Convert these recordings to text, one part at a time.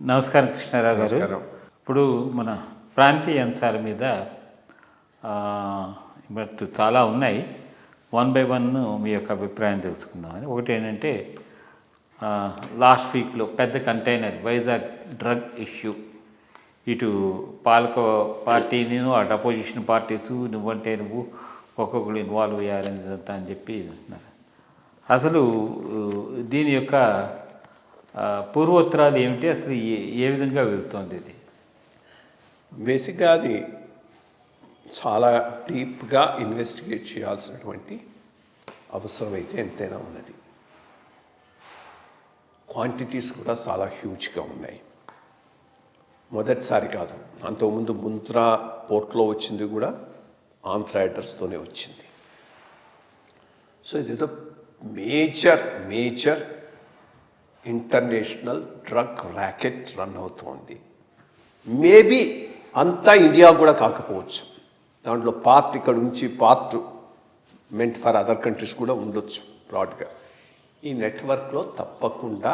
నమస్కారం కృష్ణారావు గారు. నమస్కారం. ఇప్పుడు మన ప్రాంతీయ అంశాల మీద బట్ చాలా ఉన్నాయి. వన్ బై వన్ మీ యొక్క అభిప్రాయం తెలుసుకుందామని. ఒకటి ఏంటంటే లాస్ట్ వీక్లో పెద్ద కంటైనర్ వైజాగ్ డ్రగ్ ఇష్యూ, ఇటు పాలక పార్టీని అటు అపోజిషన్ పార్టీసు నువ్వంటే నువ్వు ఒక్కొక్కరు ఇన్వాల్వ్ అయ్యారని ఇదంతా అని చెప్పి అంటున్నారు. అసలు దీని యొక్క పూర్వోత్తరాలు ఏమిటి, అసలు ఏ విధంగా వెళ్తోంది ఇది? బేసిక్గా అది చాలా డీప్గా ఇన్వెస్టిగేట్ చేయాల్సినటువంటి అవసరం అయితే ఎంతైనా ఉన్నది. క్వాంటిటీస్ కూడా చాలా హ్యూజ్గా ఉన్నాయి. మొదటిసారి కాదు, అంతకుముందు ముంద్రా పోర్ట్లో వచ్చింది కూడా ఆంధ్ర రైడర్స్తోనే వచ్చింది. సో ఇదేదో major international drug racket run అవుతోంది. మేబీ అంతా ఇండియా కూడా కాకపోవచ్చు, దాంట్లో పార్ట్ ఇక్కడ నుంచి part meant for other countries కూడా ఉండొచ్చు బ్రాడ్గా. ఈ నెట్వర్క్లో తప్పకుండా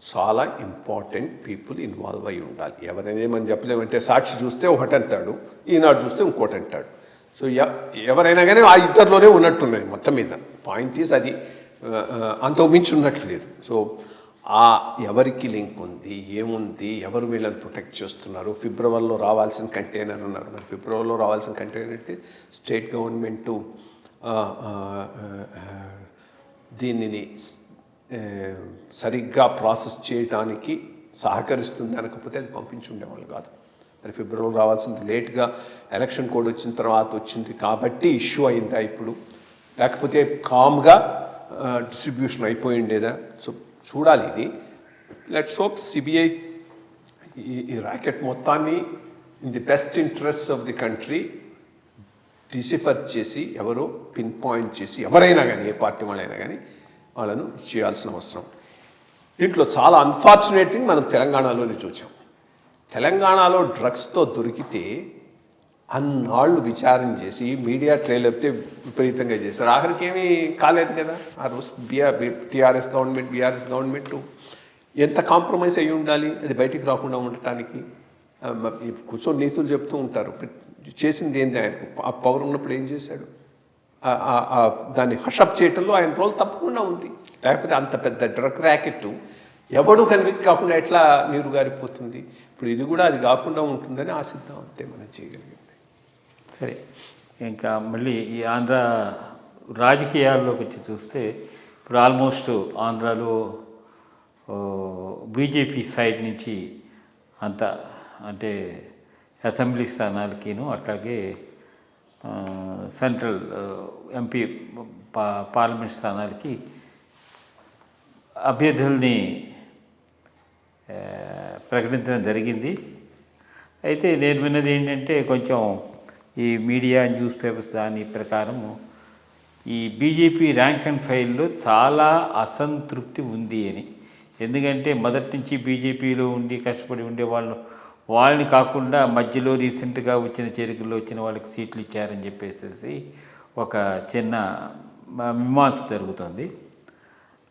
చాలా ఇంపార్టెంట్ పీపుల్ ఇన్వాల్వ్ అయి ఉండాలి. ఎవరైనా ఏమని చెప్పలేమంటే సాక్షి చూస్తే ఒకటి అంటాడు, ఈనాడు చూస్తే ఇంకోటి అంటాడు. సో ఎవరైనా కానీ ఆ ఇద్దరిలోనే ఉన్నట్టున్నాయి మొత్తం మీద. పాయింట్ ఈజ్ అది అంతకు మించి ఉన్నట్లు లేదు. సో ఎవరికి లింక్ ఉంది, ఏముంది, ఎవరు వీళ్ళని ప్రొటెక్ట్ చేస్తున్నారు? ఫిబ్రవరిలో రావాల్సిన కంటైనర్ ఉన్నారు. మరి ఫిబ్రవరిలో రావాల్సిన కంటైనర్ అంటే స్టేట్ గవర్నమెంటు దీనిని సరిగ్గా ప్రాసెస్ చేయడానికి సహకరిస్తుంది అనకపోతే అది పంపించి ఉండేవాళ్ళు కాదు. మరి ఫిబ్రవరిలో రావాల్సింది లేట్గా ఎలక్షన్ కోడ్ వచ్చిన తర్వాత వచ్చింది కాబట్టి ఇష్యూ అయిందా ఇప్పుడు, లేకపోతే కామ్గా డిస్ట్రిబ్యూషన్ అయిపోయి ఉండేదా? సో చూడాలి ఇది. లెట్స్ హోప్ సిబిఐ ఈ ర్యాకెట్ మొత్తాన్ని in the best interest of the country decipher చేసి ఎవరో పిన్ పాయింట్ చేసి ఎవరైనా కానీ ఏ పార్టీ వాళ్ళైనా కానీ వాళ్ళను చేయాల్సిన అవసరం. దీంట్లో చాలా అన్ఫార్చునేట్ థింగ్ మనం తెలంగాణలోనే చూసాం. తెలంగాణలో డ్రగ్స్తో దొరికితే అన్నాళ్ళు విచారణ చేసి మీడియా ట్రైల్ అయితే విపరీతంగా చేశారు. ఆఖరికి ఏమీ కాలేదు కదా. ఆ రోజు టీఆర్ఎస్ గవర్నమెంట్, బీఆర్ఎస్ గవర్నమెంట్ ఎంత కాంప్రమైజ్ అయ్యి ఉండాలి అది బయటికి రాకుండా ఉండటానికి. కూర్చొని నీతులు చెప్తూ ఉంటారు. చేసింది ఏంది ఆయనకు? ఆ పవర్ ఉన్నప్పుడు ఏం చేశాడు? దాన్ని హషప్ చేయటంలో ఆయన రోల్ తప్పకుండా ఉంది. లేకపోతే అంత పెద్ద డ్రగ్ ర్యాకెట్ ఎవడు కన్విక్ట్ కాకుండా ఎట్లా నీరు గారిపోతుంది? ఇప్పుడు ఇది కూడా అది కాకుండా ఉంటుందని ఆశిద్దాం, అంతే మనం చేయగలిగింది. సరే, ఇంకా మళ్ళీ ఈ ఆంధ్ర రాజకీయాల్లోకి వచ్చి చూస్తే ఇప్పుడు ఆల్మోస్ట్ ఆంధ్రాలో బీజేపీ సైడ్ నుంచి అంత అంటే అసెంబ్లీ స్థానాలకిను అట్లాగే సెంట్రల్ ఎంపీ పార్లమెంట్ స్థానాలకి అభ్యర్థుల్ని ప్రకటించడం జరిగింది. అయితే నేను విన్నది ఏంటంటే కొంచెం ఈ మీడియా న్యూస్ పేపర్స్ దాని ప్రకారము ఈ బీజేపీ ర్యాంక్ అండ్ ఫైల్లో చాలా అసంతృప్తి ఉంది అని. ఎందుకంటే మొదటి నుంచి బీజేపీలో ఉండి కష్టపడి ఉండే వాళ్ళని కాకుండా మధ్యలో రీసెంట్గా వచ్చిన చేరికల్లో వచ్చిన వాళ్ళకి సీట్లు ఇచ్చారని చెప్పేసి ఒక చిన్న మీమాంస జరుగుతుంది.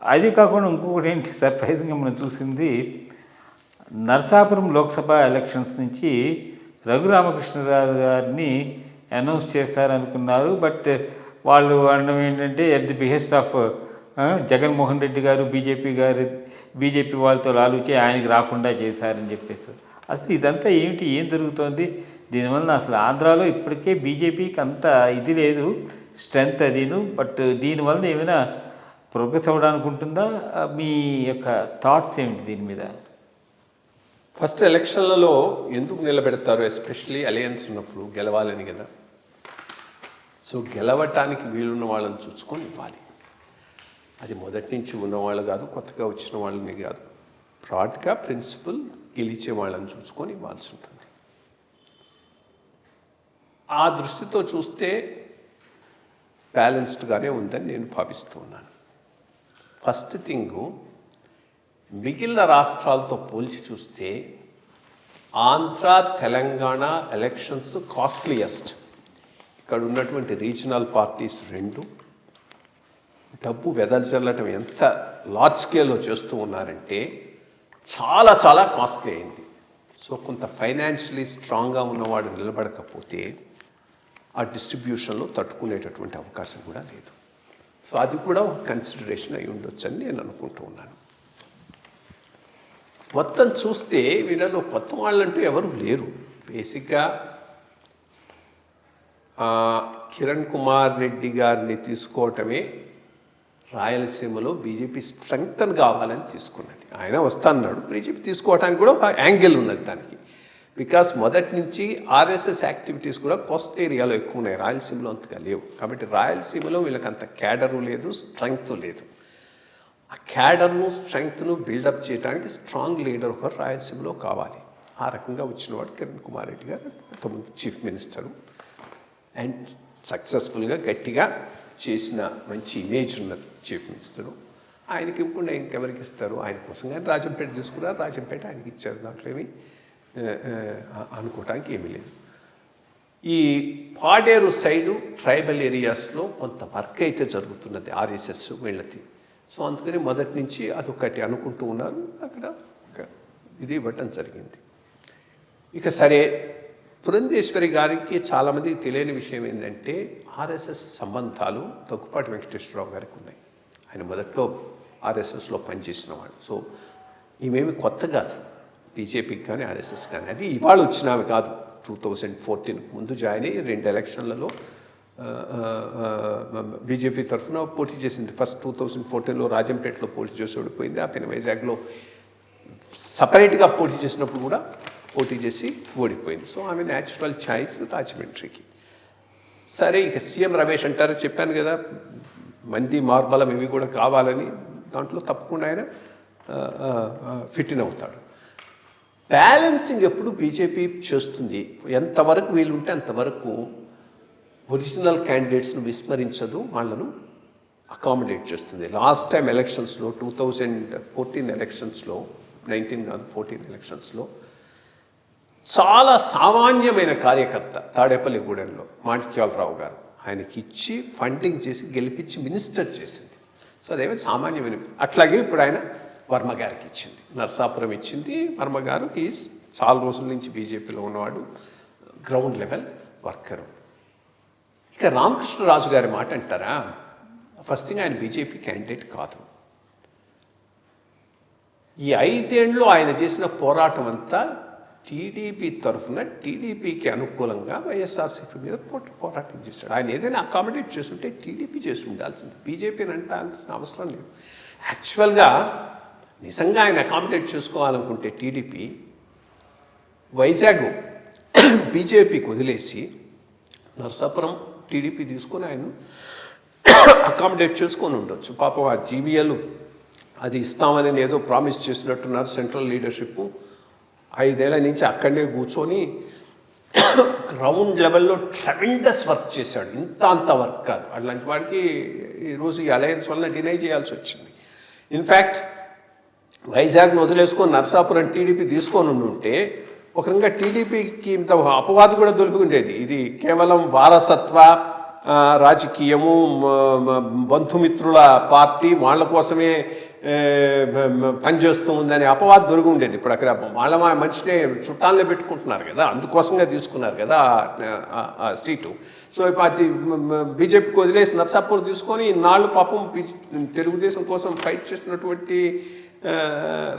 అది కాకుండా ఇంకొకటి ఏంటి సర్ప్రైజింగ్గా మనం చూసింది, నరసాపురం లోక్సభ ఎలక్షన్స్ నుంచి రఘురామకృష్ణరాజు గారిని అనౌన్స్ చేశారనుకున్నారు. బట్ వాళ్ళు అనడం ఏంటంటే at the behest of Jaganmohan Reddy గారు బీజేపీ వాళ్ళతో లాలూచి ఆయనకి రాకుండా చేశారని చెప్పేసి. అసలు ఇదంతా ఏమిటి, ఏం జరుగుతోంది? దీనివల్ల అసలు ఆంధ్రాలో ఇప్పటికే బీజేపీకి అంత ఇది లేదు, స్ట్రెంగ్త్ అదిను. బట్ దీనివల్ల ఏమైనా ప్రోగ్రెస్ అవ్వడానికి ఉంటుందా? మీ యొక్క థాట్స్ ఏమిటి దీని మీద? ఫస్ట్ ఎలక్షన్లలో ఎందుకు నిలబెడతారు? ఎస్పెషలీ అలయన్స్ ఉన్నప్పుడు గెలవాలని కదా. సో గెలవటానికి వీలున్న వాళ్ళని చూసుకొని ఇవ్వాలి. అది మొదటి నుంచి ఉన్నవాళ్ళు కాదు, కొత్తగా వచ్చిన వాళ్ళని కాదు. బ్రాడ్గా ప్రిన్సిపల్ గెలిచే వాళ్ళని చూసుకొని ఇవ్వాల్సి ఉంటుంది. ఆ దృష్టితో చూస్తే బ్యాలెన్స్డ్గానే ఉందని నేను భావిస్తూ ఉన్నాను. ఫస్ట్ థింగు, మిగిలిన రాష్ట్రాలతో పోల్చి చూస్తే ఆంధ్ర తెలంగాణ ఎలక్షన్స్ కాస్ట్లీయెస్ట్. ఇక్కడ ఉన్నటువంటి రీజనల్ పార్టీస్ రెండు డబ్బు వెదజల్లటం ఎంత లార్జ్ స్కేల్లో చేస్తూ ఉన్నారంటే చాలా చాలా కాస్ట్లీ అయింది. సో కొంత ఫైనాన్షియలీ స్ట్రాంగ్గా ఉన్నవాడు నిలబడకపోతే ఆ డిస్ట్రిబ్యూషన్లో తట్టుకునేటటువంటి అవకాశం కూడా లేదు. సో అది కూడా ఒక కన్సిడరేషన్ అయి ఉండొచ్చు అని నేను అనుకుంటూ ఉన్నాను. మొత్తం చూస్తే వీళ్ళలో కొత్త వాళ్ళంటూ ఎవరు లేరు. బేసిక్గా కిరణ్ కుమార్ రెడ్డి గారిని తీసుకోవటమే రాయలసీమలో బీజేపీ స్ట్రెంగ్తన్ కావాలని తీసుకున్నది. ఆయన వస్తాన్నాడు, బీజేపీ తీసుకోవడానికి కూడా ఒక యాంగిల్ ఉన్నది దానికి. బికాస్ మొదటి నుంచి ఆర్ఎస్ఎస్ యాక్టివిటీస్ కూడా కోస్ట్ ఏరియాలో ఎక్కువ ఉన్నాయి, రాయలసీమలో అంతగా లేవు. కాబట్టి రాయలసీమలో వీళ్ళకి అంత క్యాడరు లేదు, స్ట్రెంగ్త్ లేదు. ఆ క్యాడర్ను స్ట్రెంగ్త్ను బిల్డప్ చేయడానికి స్ట్రాంగ్ లీడర్ ఒక రాయలసీమలో కావాలి. ఆ రకంగా వచ్చినవాడు కిరణ్ కుమార్ రెడ్డి గారు, అంతకుముందు చీఫ్ మినిస్టరు, అండ్ సక్సెస్ఫుల్గా గట్టిగా చేసిన మంచి ఇమేజ్ ఉన్నది చీఫ్ మినిస్టరు. ఆయనకి ఇవ్వకుండా ఇంకెవరికి ఇస్తారు? ఆయన కోసం కానీ రాజంపేట తీసుకున్నారు, రాజంపేట ఆయనకి ఇచ్చారు. దాంట్లో ఏమి అనుకోవటానికి ఏమీ లేదు. ఈ పాడేరు సైడు ట్రైబల్ ఏరియాస్లో కొంత వర్క్ అయితే జరుగుతున్నది ఆర్ఎస్ఎస్ వీళ్ళది. సో అందుకని మొదటి నుంచి అదొకటి అనుకుంటూ ఉన్నారు. అక్కడ ఇది ఇవ్వటం జరిగింది. ఇక సరే, పురంధేశ్వరి గారికి చాలామందికి తెలియని విషయం ఏంటంటే ఆర్ఎస్ఎస్ సంబంధాలు దగ్గుపాటి వెంకటేశ్వరరావు గారికి ఉన్నాయి. ఆయన మొదట్లో ఆర్ఎస్ఎస్లో పనిచేసినవాడు. సో ఈమెమి కొత్త కాదు బీజేపీకి కానీ ఆర్ఎస్ఎస్ కానీ. అది ఇవాళ వచ్చినవి కాదు. 2014 ముందు జాయిన్ అయ్యి 2 ఎలక్షన్లలో బీజేపీ తరఫున పోటీ చేసింది. ఫస్ట్ 2014లో రాజంపేటలో పోటీ చేసి ఓడిపోయింది. ఆ పైన వైజాగ్లో సపరేట్గా పోటీ చేసినప్పుడు కూడా పోటీ చేసి ఓడిపోయింది. సో ఆమె న్యాచురల్ ఛాయిస్ రాజమండ్రికి. సరే, ఇక సీఎం రమేష్ అంటారు, చెప్పాను కదా మంది మార్బలం ఇవి కూడా కావాలని. దాంట్లో తప్పకుండా ఆయన ఫిట్ ఇన్ అవుతాడు. బ్యాలెన్సింగ్ ఎప్పుడు బీజేపీ చేస్తుంది. ఎంతవరకు వీలుంటే అంతవరకు ఒరిజినల్ క్యాండిడేట్స్ను విస్మరించదు, వాళ్ళను అకామిడేట్ చేస్తుంది. లాస్ట్ టైం ఎలక్షన్స్లో 2014 ఎలక్షన్స్లో 19 కాదు 14 ఎలక్షన్స్లో చాలా సామాన్యమైన కార్యకర్త తాడేపల్లిగూడెంలో మాణిక్యాలరావు గారు ఆయనకి ఇచ్చి ఫండింగ్ చేసి గెలిపించి మినిస్టర్ చేసింది. సో అదేమో సామాన్యమైన. అట్లాగే ఇప్పుడు ఆయన వర్మ గారికి ఇచ్చింది, నర్సాపురం ఇచ్చింది. వర్మ గారు ఈజ్ చాలా రోజుల నుంచి బీజేపీలో ఉన్నవాడు, గ్రౌండ్ లెవెల్ వర్కరు. ఇక రామకృష్ణరాజు గారి మాట అంటారా, ఫస్ట్ థింగ్ ఆయన బీజేపీ క్యాండిడేట్ కాదు. ఈ 5 ఏళ్ళు ఆయన చేసిన పోరాటం అంతా టీడీపీ తరఫున టీడీపీకి అనుకూలంగా వైఎస్ఆర్సీపీ మీద పోరాటం చేశాడు. ఆయన ఏదైనా అకామిడేట్ చేస్తుంటే టీడీపీ చేసి ఉండాల్సింది, బీజేపీని అంటాల్సిన అవసరం లేదు. యాక్చువల్గా నిజంగా ఆయన అకామిడేట్ చేసుకోవాలనుకుంటే టీడీపీ వైజాగ్ బీజేపీకి వదిలేసి నరసాపురం టీడీపీ తీసుకొని ఆయన అకామిడేట్ చేసుకొని ఉండొచ్చు. పాపం ఆ జీవీఎల్ అది ఇస్తామని ఏదో ప్రామిస్ చేసినట్టున్నారు సెంట్రల్ లీడర్షిప్. 5 ఏళ్ల నుంచి అక్కడనే కూర్చొని గ్రౌండ్ లెవెల్లో ట్రెమెండస్ వర్క్ చేశాడు. అంత వర్క్ కాదు. అట్లాంటి వాడికి ఈరోజు ఈ అలయన్స్ వలన డినై చేయాల్సి వచ్చింది. ఇన్ఫ్యాక్ట్ వైజాగ్ను వదిలేసుకొని నర్సాపురం టీడీపీ తీసుకొని ఉంటే ఒక రకంగా టీడీపీకి ఇంత అపవాదు కూడా దొరికిండేది. ఇది కేవలం వారసత్వ రాజకీయము, బంధుమిత్రుల పార్టీ, వాళ్ళ కోసమే పనిచేస్తూ ఉందనే అపవాదు దొరికి ఉండేది. ఇప్పుడు అక్కడ వాళ్ళ మనిషినే చుట్టాలనే పెట్టుకుంటున్నారు కదా, అందుకోసంగా తీసుకున్నారు కదా ఆ సీటు. సో ఇప్పుడు అది బీజేపీకి వదిలేసి నర్సాపూర్ తీసుకొని నాళ్ళు పాపం తెలుగుదేశం కోసం ఫైట్ చేసినటువంటి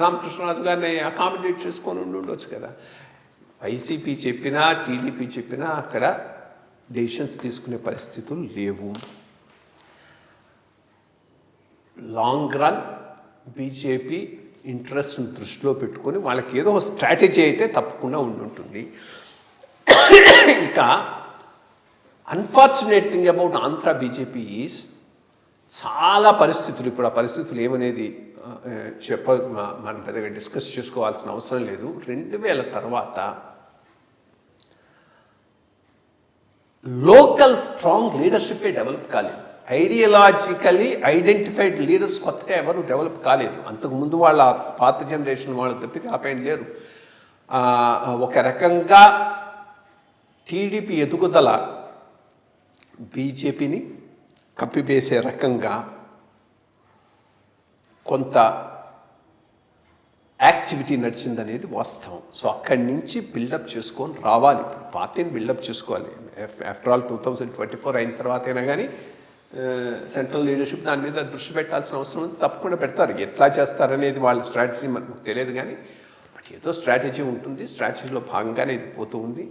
రామకృష్ణరాజు గారిని అకామిడేట్ చేసుకొని ఉండొచ్చు కదా. వైసీపీ చెప్పినా టీడీపీ చెప్పినా అక్కడ డెసిషన్స్ తీసుకునే పరిస్థితులు లేవు. లాంగ్ రన్ బీజేపీ ఇంట్రెస్ట్ని దృష్టిలో పెట్టుకొని వాళ్ళకి ఏదో ఒక స్ట్రాటజీ అయితే తప్పకుండా ఉంటుంది. ఇంకా unfortunate thing about Andhra BJP is చాలా పరిస్థితులు, ఇప్పుడు ఆ పరిస్థితులు ఏమనేది మనం పెద్దగా డిస్కస్ చేసుకోవాల్సిన అవసరం లేదు. 2000 తర్వాత లోకల్ స్ట్రాంగ్ లీడర్షిప్పే డెవలప్ కాలేదు. ఐడియాలజికలీ ఐడెంటిఫైడ్ లీడర్స్ కొత్తగా ఎవరు డెవలప్ కాలేదు. అంతకుముందు వాళ్ళ పాత జనరేషన్ వాళ్ళు తప్పితే ఆ పైన లేరు. ఒక రకంగా టీడీపీ ఎదుగుదల బీజేపీని కప్పివేసే రకంగా కొంత యాక్టివిటీ నడిచిందనేది వాస్తవం. సో అక్కడి నుంచి బిల్డప్ చేసుకొని రావాలి. ఇప్పుడు పార్టీని బిల్డప్ చేసుకోవాలి. ఆఫ్టర్ ఆల్ 2024 అయిన తర్వాత అయినా కానీ సెంట్రల్ లీడర్షిప్ దాని మీద దృష్టి పెట్టాల్సిన అవసరం ఉంది. తప్పకుండా పెడతారు. ఎట్లా చేస్తారనేది వాళ్ళ స్ట్రాటజీ మనకు తెలియదు కానీ బట్ ఏదో స్ట్రాటజీ ఉంటుంది. స్ట్రాటజీలో భాగంగానే ఇది పోతూ ఉంది.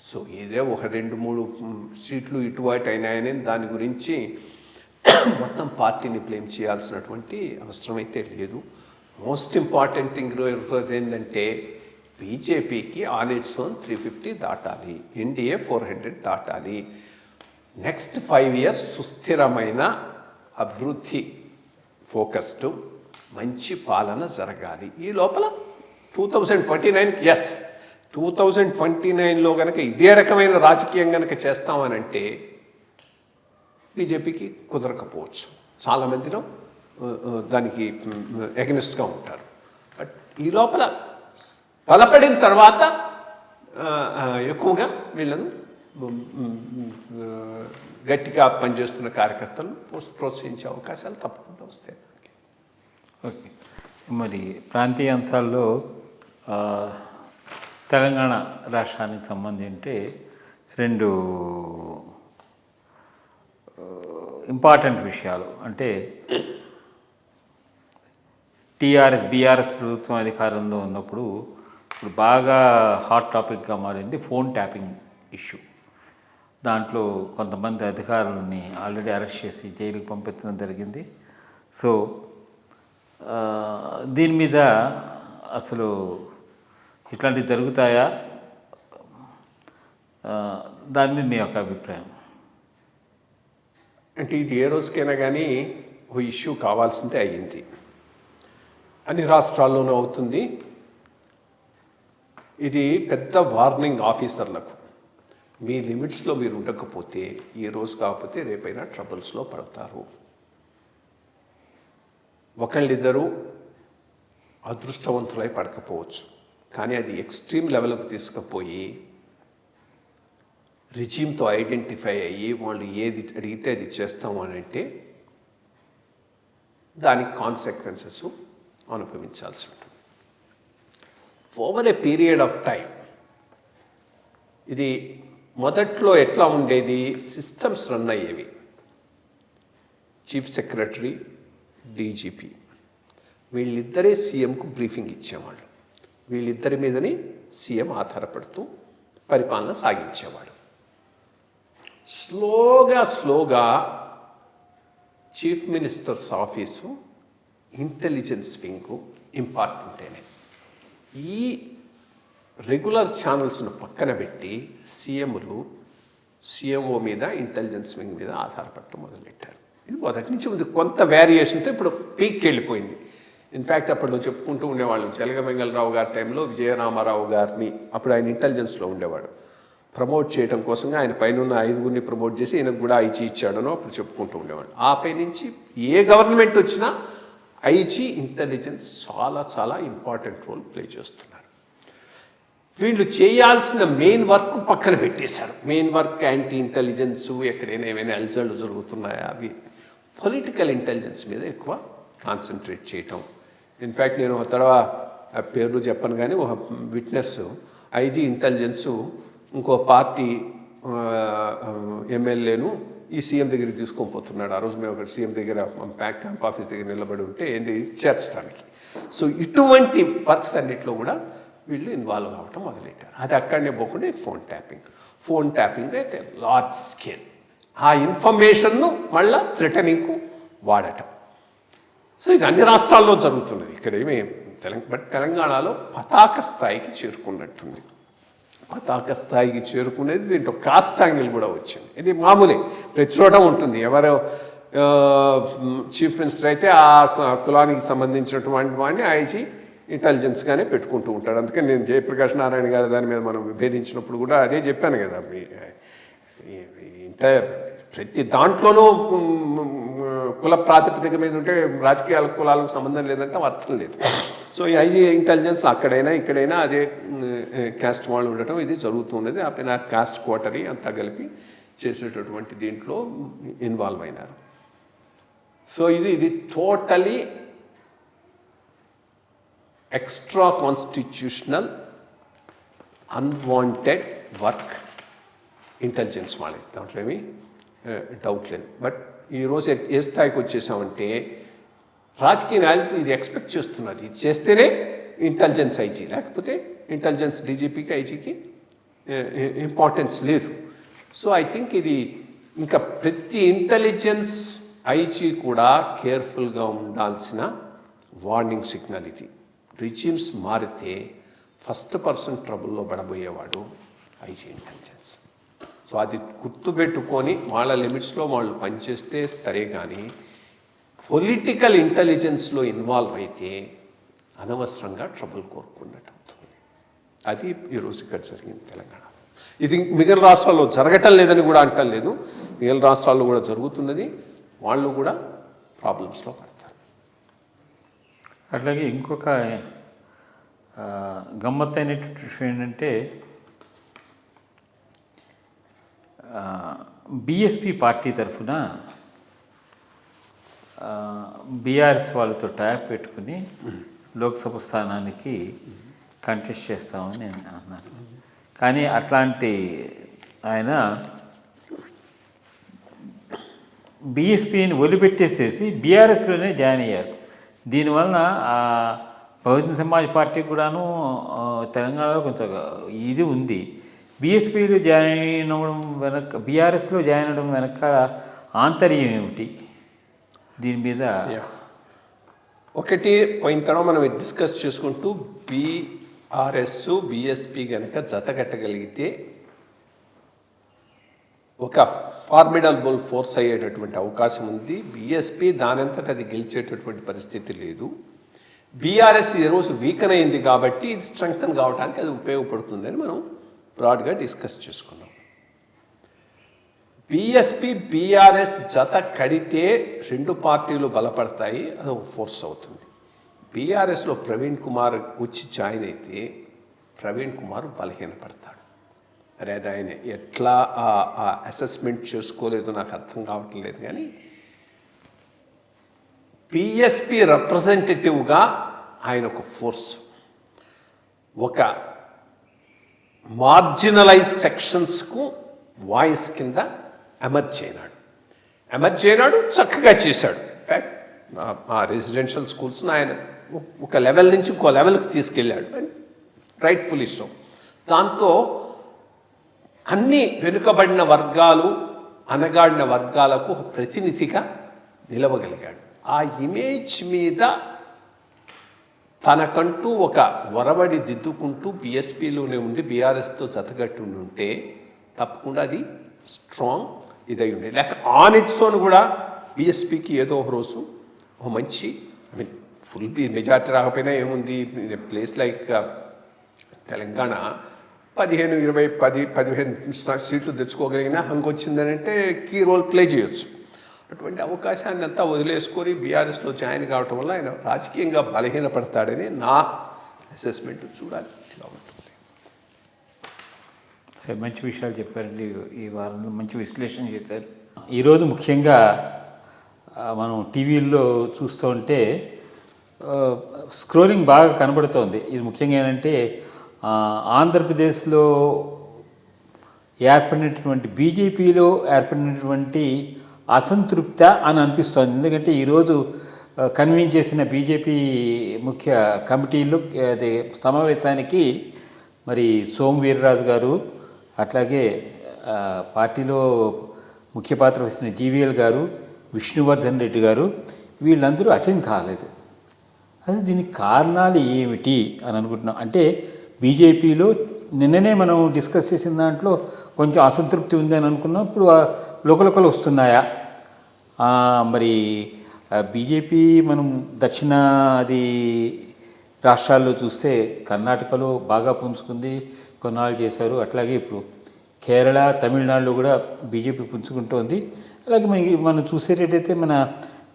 సో ఏదో ఒక 2-3 సీట్లు ఇటు అటు అయినాయని దాని గురించి మొత్తం పార్టీని బ్లేమ్ చేయాల్సినటువంటి అవసరం అయితే లేదు. మోస్ట్ ఇంపార్టెంట్ థింగ్ ఏంటంటే బీజేపీకి ఆన్ ఇట్స్ ఓన్ 350 దాటాలి, ఎన్డీఏ 400 దాటాలి. నెక్స్ట్ 5 years సుస్థిరమైన అభివృద్ధి ఫోకస్డ్ మంచి పాలన జరగాలి. ఈ లోపల 2029 2029లో కనుక ఇదే రకమైన రాజకీయం కనుక చేస్తామనంటే బీజేపీకి కుదరకపోవచ్చు. చాలామందిలో దానికి ఎగనిస్ట్గా ఉంటారు. బట్ ఈ లోపల బలపడిన తర్వాత ఎక్కువగా వీళ్ళను గట్టిగా పనిచేస్తున్న కార్యకర్తలను ప్రోత్సహించే అవకాశాలు తప్పకుండా వస్తాయి. ఓకే, మరి ప్రాంతీయ అంశాల్లో తెలంగాణ రాష్ట్రానికి సంబంధించి 2 ఇంపార్టెంట్ విషయాలు అంటే బీఆర్ఎస్ ప్రభుత్వం అధికారంలో ఉన్నప్పుడు ఇప్పుడు బాగా హాట్ టాపిక్గా మారింది ఫోన్ ట్యాపింగ్ ఇష్యూ. దాంట్లో కొంతమంది అధికారులని ఆల్రెడీ అరెస్ట్ చేసి జైలుకి పంపించడం జరిగింది. సో దీని మీద అసలు ఇట్లాంటివి జరుగుతాయా, దాని మీద మీ యొక్క అభిప్రాయం? అంటే ఇది ఏ రోజుకైనా కానీ ఓ ఇష్యూ కావాల్సిందే అయ్యింది. అన్ని రాష్ట్రాల్లోనూ అవుతుంది. ఇది పెద్ద వార్నింగ్ ఆఫీసర్లకు. మీ లిమిట్స్లో మీరు ఉండకపోతే ఈ రోజు కాకపోతే రేపైనా ట్రబుల్స్లో పడతారు. ఒకళ్ళిద్దరూ అదృష్టవంతులై పడకపోవచ్చు, కానీ అది ఎక్స్ట్రీమ్ లెవెల్కి తీసుకుపోయి రిజీమ్తో ఐడెంటిఫై అయ్యి వాళ్ళు ఏది అడిగితే అది చేస్తాము అని అంటే దానికి కాన్సిక్వెన్సెస్ అనుభవించాల్సి ఉంటుంది. Over a period of time ఇది మొదట్లో ఎట్లా ఉండేది, సిస్టమ్స్ రన్ అయ్యేవి. చీఫ్ సెక్రటరీ, డీజీపీ వీళ్ళిద్దరే సీఎంకు బ్రీఫింగ్ ఇచ్చేవాళ్ళు. వీళ్ళిద్దరి మీదని సీఎం ఆధారపడుతూ పరిపాలన సాగించేవాడు. స్లోగా chief ministers office, intelligence wing important అయినాయి. ఈ రెగ్యులర్ ఛానల్స్ను పక్కన పెట్టి సీఎంఓ మీద, ఇంటెలిజెన్స్ వింగ్ మీద ఆధారపడటం మొదలెట్టారు. ఇది మొదటి నుంచి ఉంది. కొంత వేరియేషన్తో ఇప్పుడు పీక్కి వెళ్ళిపోయింది. ఇన్ఫ్యాక్ట్ అప్పుడు చెప్పుకుంటూ ఉండేవాళ్ళు, జలగమంగళరావు గారి టైంలో విజయరామారావు గారిని, అప్పుడు ఆయన ఇంటెలిజెన్స్లో ఉండేవాడు, ప్రమోట్ చేయడం కోసంగా ఆయన పైన 5గురిని ప్రమోట్ చేసి ఈయనకు కూడా ఐజీ ఇచ్చాడనో అప్పుడు చెప్పుకుంటూ ఉండేవాడు. ఆ పై నుంచి ఏ గవర్నమెంట్ వచ్చినా ఐజీ ఇంటెలిజెన్స్ చాలా ఇంపార్టెంట్ రోల్ ప్లే చేస్తున్నారు. వీళ్ళు చేయాల్సిన మెయిన్ వర్క్ పక్కన పెట్టేశారు. మెయిన్ వర్క్ యాంటీ ఇంటెలిజెన్స్, ఎక్కడైనా ఏమైనా అల్జర్లు జరుగుతున్నాయా అవి పొలిటికల్ ఇంటెలిజెన్స్ మీద ఎక్కువ కాన్సన్ట్రేట్ చేయటం. ఇన్ఫ్యాక్ట్ నేను ఒక తర్వాత పేర్లు చెప్పను కానీ ఒక విట్నెస్ ఐజీ ఇంటెలిజెన్సు ఇంకో పార్టీ ఎమ్మెల్యేను ఈ సీఎం దగ్గరికి తీసుకొని పోతున్నాడు. ఆ రోజు మేము ఒక సీఎం దగ్గర క్యాంప్ ఆఫీస్ దగ్గర నిలబడి ఉంటే ఏంటి చేర్చడానికి. సో ఇటువంటి వర్క్స్ అన్నిట్లో కూడా వీళ్ళు ఇన్వాల్వ్ అవ్వటం మొదలెట్టారు. అది అక్కడనే పోకుండా ఫోన్ ట్యాపింగ్ అయితే లార్జ్ స్కేల్. ఆ ఇన్ఫర్మేషన్ను మళ్ళా థ్రెటనింగ్కు వాడటం. సో ఇది అన్ని రాష్ట్రాల్లో జరుగుతున్నది. ఇక్కడ ఏమి బట్ తెలంగాణలో పతాక స్థాయికి చేరుకున్నట్టుంది. పతాక స్థాయికి చేరుకునేది దీంట్లో కాస్ట్ యాంగిల్ కూడా వచ్చింది. ఇది మామూలే, ప్రతి చోట ఉంటుంది. ఎవరో చీఫ్ మినిస్టర్ అయితే ఆ కులానికి సంబంధించినటువంటి వాడిని ఐజీ ఇంటెలిజెన్స్గానే పెట్టుకుంటూ ఉంటాడు. అందుకని నేను జయప్రకాష్ నారాయణ గారి దాని మీద మనం విభేదించినప్పుడు కూడా అదే చెప్పాను కదా, ప్రతి దాంట్లోనూ కుల ప్రాతిపదిక మీద ఉంటే రాజకీయాల కులాలకు సంబంధం లేదంటే అర్థం లేదు. సో ఈ ఐజీ ఇంటెలిజెన్స్ అక్కడైనా ఇక్కడైనా అదే క్యాస్ట్ వాళ్ళు ఉండటం ఇది జరుగుతున్నది. ఆ పైన క్యాస్ట్ కోటరీ అంతా కలిపి చేసేటటువంటి దీంట్లో ఇన్వాల్వ్ అయినారు. సో ఇది totally extra constitutional unwanted work intelligence వాళ్ళది, దాంట్లో ఏమీ డౌట్ లేదు. బట్ ఈరోజు ఏ స్థాయికి వచ్చేసామంటే రాజకీయ నాయకులు ఇది ఎక్స్పెక్ట్ చేస్తున్నారు, ఇది చేస్తేనే ఇంటెలిజెన్స్ ఐజీ, లేకపోతే ఇంటెలిజెన్స్ డీజీపీకి ఐజీకి ఇంపార్టెన్స్ లేదు. సో ఐ థింక్ ఇది ఇంకా ప్రతి ఇంటెలిజెన్స్ ఐజీ కూడా కేర్ఫుల్గా ఉండాల్సిన వార్నింగ్ సిగ్నల్ ఇది. రిజిమ్స్ మారితే ఫస్ట్ పర్సన్ ట్రబుల్లో పడబోయేవాడు ఐజీ ఇంటెలిజెన్స్. సో అది గుర్తుపెట్టుకొని వాళ్ళ లిమిట్స్లో వాళ్ళు పనిచేస్తే సరే, కానీ పొలిటికల్ ఇంటెలిజెన్స్లో ఇన్వాల్వ్ అయితే అనవసరంగా ట్రబుల్ కోరుకున్నట్టు అవుతుంది. అది ఈరోజు ఇక్కడ జరిగింది తెలంగాణ. ఇది మిగిలిన రాష్ట్రాల్లో జరగటం లేదని కూడా అంటం లేదు, మిగిలిన రాష్ట్రాల్లో కూడా జరుగుతున్నది, వాళ్ళు కూడా ప్రాబ్లమ్స్లో పడతారు. అట్లాగే ఇంకొక గమ్మత్తైనటువంటి విషయం ఏంటంటే బీఎస్పీ పార్టీ తరఫున బీఆర్ఎస్ వాళ్ళతో ట్యాప్ పెట్టుకుని లోక్సభ స్థానానికి కంటెస్ట్ చేస్తామని అన్నారు. కానీ అట్లాంటి ఆయన బీఎస్పీని వదిలిపెట్టేసేసి బీఆర్ఎస్లోనే జాయిన్ అయ్యారు. దీనివలన బహుజన సమాజ్ పార్టీ కూడాను తెలంగాణలో కొంత ఇది ఉంది. బీఎస్పీలో జాయిన్ అవ్వడం వెనక, బీఆర్ఎస్లో జాయిన్ అవ్వడం వెనక ఆంతర్యం ఏమిటి? దీని మీద ఒకటి పోయిన తర్వాత మనం డిస్కస్ చేసుకుంటూ బీఆర్ఎస్ బీఎస్పీ కనుక జత కట్టగలిగితే ఒక ఫార్మిడబుల్ ఫోర్స్ అయ్యేటటువంటి అవకాశం ఉంది. బీఎస్పీ దానంతట అది గెలిచేటటువంటి పరిస్థితి లేదు. బీఆర్ఎస్ ఈరోజు వీకన్ అయింది కాబట్టి ఇది స్ట్రెంగ్తన్ కావడానికి అది ఉపయోగపడుతుందని మనం బ్రాడ్గా డిస్కస్ చేసుకున్నాం. బీఎస్పీ బీఆర్ఎస్ జత కడితే రెండు పార్టీలు బలపడతాయి, అది ఒక ఫోర్స్ అవుతుంది. బీఆర్ఎస్లో ప్రవీణ్ కుమార్ వచ్చి జాయిన్ అయితే ప్రవీణ్ కుమార్ బలహీనపడతాడు. అరే అది ఆయన ఎట్లా ఆ అసెస్మెంట్ చేసుకోలేదో నాకు అర్థం కావటం లేదు. కానీ బీఎస్పీ రిప్రజెంటేటివ్గా ఆయన ఒక ఫోర్స్, ఒక మార్జినలైజ్ సెక్షన్స్కు వాయిస్ కింద ఎమర్జ్ అయినాడు, చక్కగా చేశాడు. ఇన్ఫ్యాక్ట్ ఆ రెసిడెన్షియల్ స్కూల్స్ను ఆయన ఒక లెవెల్ నుంచి ఇంకో లెవెల్కి తీసుకెళ్ళాడు, రైట్ఫుల్లీ సో. దాంతో అన్ని వెనుకబడిన వర్గాలు, అనగాడిన వర్గాలకు ప్రతినిధిగా నిలవగలిగాడు. ఆ ఇమేజ్ మీద తనకంటూ ఒక ఒరవడి దిద్దుకుంటూ బీఎస్పీలోనే ఉండి బీఆర్ఎస్తో జతగట్టు ఉంటే తప్పకుండా అది స్ట్రాంగ్ ఇదై ఉండేది. లేక ఆన్ ఇట్స్ ఓన్ కూడా బీఎస్పీకి ఏదో ఒక రోజు ఒక మంచి ఫుల్ మెజార్టీ రాకపోయినా ఏముంది, ప్లేస్ లైక్ తెలంగాణ 15-20-15 సీట్లు తెచ్చుకోగలిగినా హంగొచ్చిందని అంటే కీ రోల్ ప్లే చేయొచ్చు. అటువంటి అవకాశాన్ని అంతా వదిలేసుకొని బీఆర్ఎస్లో జాయిన్ కావటం వల్ల ఆయన రాజకీయంగా బలహీనపడతాడని నా అసెస్మెంట్. చూడాలి ఇలా ఉంటుంది. మంచి విషయాలు చెప్పారండి. ఈ వారంలో మంచి విశ్లేషణ చేశారు. ఈరోజు ముఖ్యంగా మనం టీవీల్లో చూస్తూ ఉంటే స్క్రోలింగ్ బాగా కనబడుతోంది. ఇది ముఖ్యంగా ఏంటంటే ఆంధ్రప్రదేశ్లో ఏర్పడినటువంటి బీజేపీలో ఏర్పడినటువంటి అసంతృప్త అని అనిపిస్తోంది. ఎందుకంటే ఈరోజు కన్వీన్ చేసిన బీజేపీ ముఖ్య కమిటీలో అదే సమావేశానికి మరి సోము వీర్రాజు గారు, అట్లాగే పార్టీలో ముఖ్య పాత్ర వహిస్తున్న జీవీఎల్ గారు, విష్ణువర్ధన్ రెడ్డి గారు వీళ్ళందరూ అటెండ్ కాలేదు. అది దీనికి కారణాలు ఏమిటి అని అనుకుంటున్నాం. అంటే బీజేపీలో నిన్ననే మనం డిస్కస్ చేసిన దాంట్లో కొంచెం అసంతృప్తి ఉందని అనుకున్నాం. ఇప్పుడు లోకలోకలు వస్తున్నాయా? మరి బీజేపీ మనం దక్షిణాది రాష్ట్రాల్లో చూస్తే కర్ణాటకలో బాగా పుంజుకుంది, కొన్నాళ్ళు చేశారు. అట్లాగే ఇప్పుడు కేరళ, తమిళనాడులో కూడా బీజేపీ పుంజుకుంటోంది. అలాగే మనం చూసేటట్టయితే మన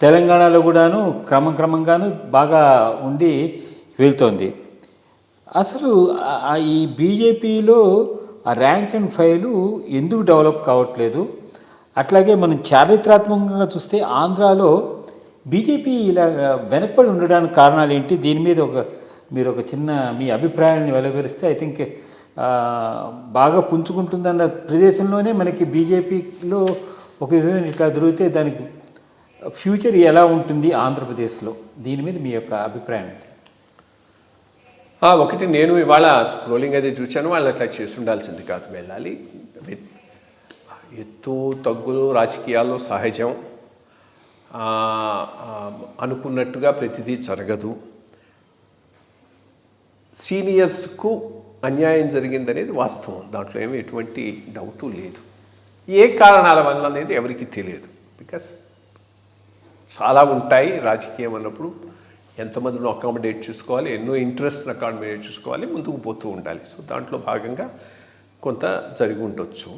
తెలంగాణలో కూడాను క్రమంగాను బాగా ఉండి వెళ్తోంది. అసలు ఈ బీజేపీలో ఆ ర్యాంక్ అండ్ ఫైలు ఎందుకు డెవలప్ కావట్లేదు? అట్లాగే మనం చారిత్రాత్మకంగా చూస్తే ఆంధ్రాలో బీజేపీ ఇలా వెనకబడి ఉండడానికి కారణాలు ఏంటి? దీని మీద ఒక మీరు ఒక చిన్న మీ అభిప్రాయాన్ని వెలువరిస్తే ఐ థింక్ బాగా పుంజుకుంటుందన్న ప్రదేశంలోనే మనకి బీజేపీలో ఒక విధమైన ఇట్లా దొరికితే దానికి ఫ్యూచర్ ఎలా ఉంటుంది ఆంధ్రప్రదేశ్లో, దీని మీద మీ యొక్క అభిప్రాయం ఏంటి? ఒకటి, నేను ఇవాళ స్క్రోలింగ్ అది చూశాను, వాళ్ళు అట్లా చేసి ఉండాల్సింది కాదు, వెళ్ళాలి. ఎత్తు తగ్గులు రాజకీయాల్లో సహజం, అనుకున్నట్టుగా ప్రతిదీ జరగదు. సీనియర్స్కు అన్యాయం జరిగిందనేది వాస్తవం, దాంట్లో ఏమి ఎటువంటి డౌటు లేదు. ఏ కారణాల వల్ల అనేది ఎవరికి తెలియదు. బికాస్ చాలా ఉంటాయి రాజకీయం అన్నప్పుడు, ఎంతమందిని అకామిడేట్ చేసుకోవాలి, ఎన్నో ఇంట్రెస్ట్ని అకామిడేట్ చేసుకోవాలి, ముందుకు పోతూ ఉండాలి. సో దాంట్లో భాగంగా కొంత జరిగి ఉండొచ్చు.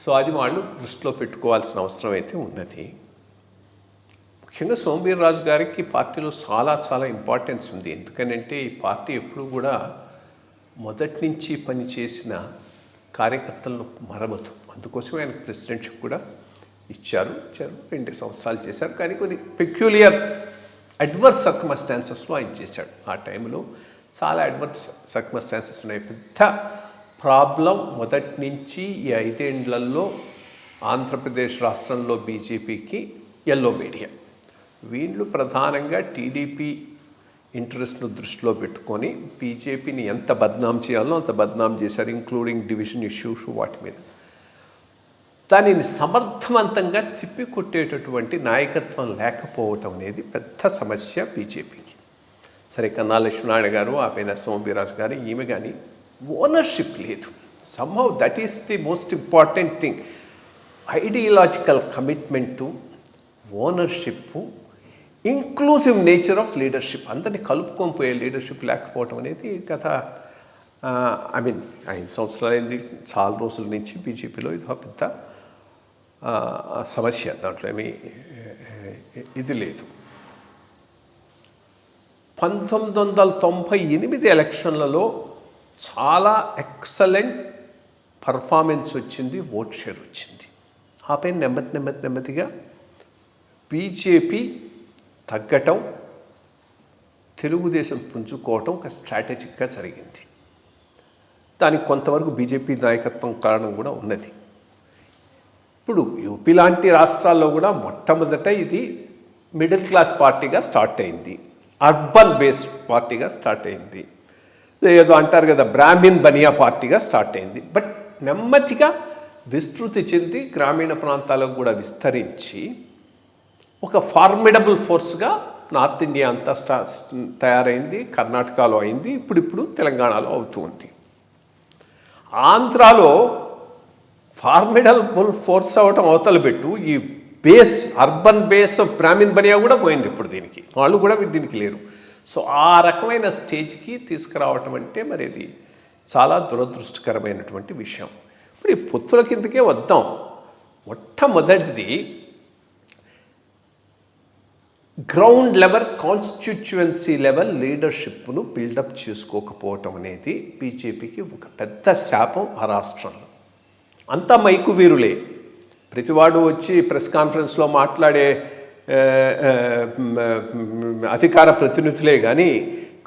సో అది వాళ్ళు దృష్టిలో పెట్టుకోవాల్సిన అవసరం అయితే ఉన్నది. ముఖ్యంగా సోమవీర్రాజు గారికి పార్టీలో చాలా ఇంపార్టెన్స్ ఉంది. ఎందుకనంటే ఈ పార్టీ ఎప్పుడు కూడా మొదటి నుంచి పనిచేసిన కార్యకర్తలను మరవదు. అందుకోసమే ఆయనకు ప్రెసిడెంట్షిప్ కూడా ఇచ్చారు. 2 సంవత్సరాలు చేశారు. కానీ కొన్ని పెక్యులియర్ అడ్వర్స్ సర్కమస్టాన్సెస్లో ఆయన చేశాడు. ఆ టైంలో చాలా అడ్వర్స్ సర్కమస్టాన్సెస్ ఉన్నాయి. పెద్ద ప్రాబ్లం మొదటి నుంచి ఈ 5 ఏళ్లలో ఆంధ్రప్రదేశ్ రాష్ట్రంలో బీజేపీకి ఎల్లో మీడియా. వీళ్ళు ప్రధానంగా టీడీపీ ఇంట్రెస్ట్ను దృష్టిలో పెట్టుకొని బీజేపీని ఎంత బద్నాం చేయాలో అంత బద్నాం చేశారు, ఇంక్లూడింగ్ డివిజన్ ఇష్యూస్ వాటి మీద. దానిని సమర్థవంతంగా తిప్పికొట్టేటటువంటి నాయకత్వం లేకపోవటం అనేది పెద్ద సమస్య బీజేపీకి. సరే, కన్నా లక్ష్మీనారాయణ గారు, ఆ పైన సోమవీర్రాజు గారు, ఈమె కానీ ఓనర్షిప్ లేదు. Somehow that is the most important thing. Ideological commitment, ownership, inclusive nature of leadership, అందరినీ కలుపుకొని పోయే లీడర్షిప్ లేకపోవటం అనేది గత 5 సంవత్సరాలైంది, చాలా రోజుల నుంచి బీజేపీలో ఇది ఒక పెద్ద సమస్య. దాంట్లో ఏమీ ఇది లేదు. 1998 ఎలక్షన్లలో చాలా ఎక్సలెంట్ పర్ఫార్మెన్స్ వచ్చింది, ఓట్ షేర్ వచ్చింది. ఆ పైన నెమ్మదిగా బీజేపీ తగ్గటం, తెలుగుదేశం పుంజుకోవటం ఒక స్ట్రాటజిక్గా జరిగింది. దానికి కొంతవరకు బీజేపీ నాయకత్వం కారణం కూడా ఉన్నది. ఇప్పుడు యూపీ లాంటి రాష్ట్రాల్లో కూడా మొట్టమొదట ఇది మిడిల్ క్లాస్ పార్టీగా స్టార్ట్ అయింది, అర్బన్ బేస్డ్ పార్టీగా స్టార్ట్ అయింది. ఏదో అంటారు కదా, బ్రాహ్మిన్ బనియా పార్టీగా స్టార్ట్ అయింది. బట్ నెమ్మదిగా విస్తృతి చెంది గ్రామీణ ప్రాంతాలకు కూడా విస్తరించి ఒక ఫార్మిడబుల్ ఫోర్స్గా నార్త్ ఇండియా అంతా తయారైంది. కర్ణాటకలో అయింది, ఇప్పుడు తెలంగాణలో అవుతూ ఉంది. ఆంధ్రాలో ఫార్మిడబుల్ ఫోర్స్ అవ్వటం అవతల పెట్టు, ఈ base, urban base of Brahmin Bania కూడా పోయింది. ఇప్పుడు దీనికి వాళ్ళు కూడా దీనికి లేరు. సో ఆ రకమైన స్టేజ్కి తీసుకురావటం అంటే మరి ఇది చాలా దురదృష్టకరమైనటువంటి విషయం. ఇప్పుడు ఈ పొత్తుల కిందకే వద్దాం. మొట్టమొదటిది గ్రౌండ్ లెవెల్, కాన్స్టిట్యుయెన్సీ లెవెల్ లీడర్షిప్ను బిల్డప్ చేసుకోకపోవటం అనేది బీజేపీకి ఒక పెద్ద శాపం. ఆ రాష్ట్రంలో అంతా మైకు వీరులే, ప్రతివాడు వచ్చి ప్రెస్ కాన్ఫరెన్స్లో మాట్లాడే అధికార ప్రతినిధులే కానీ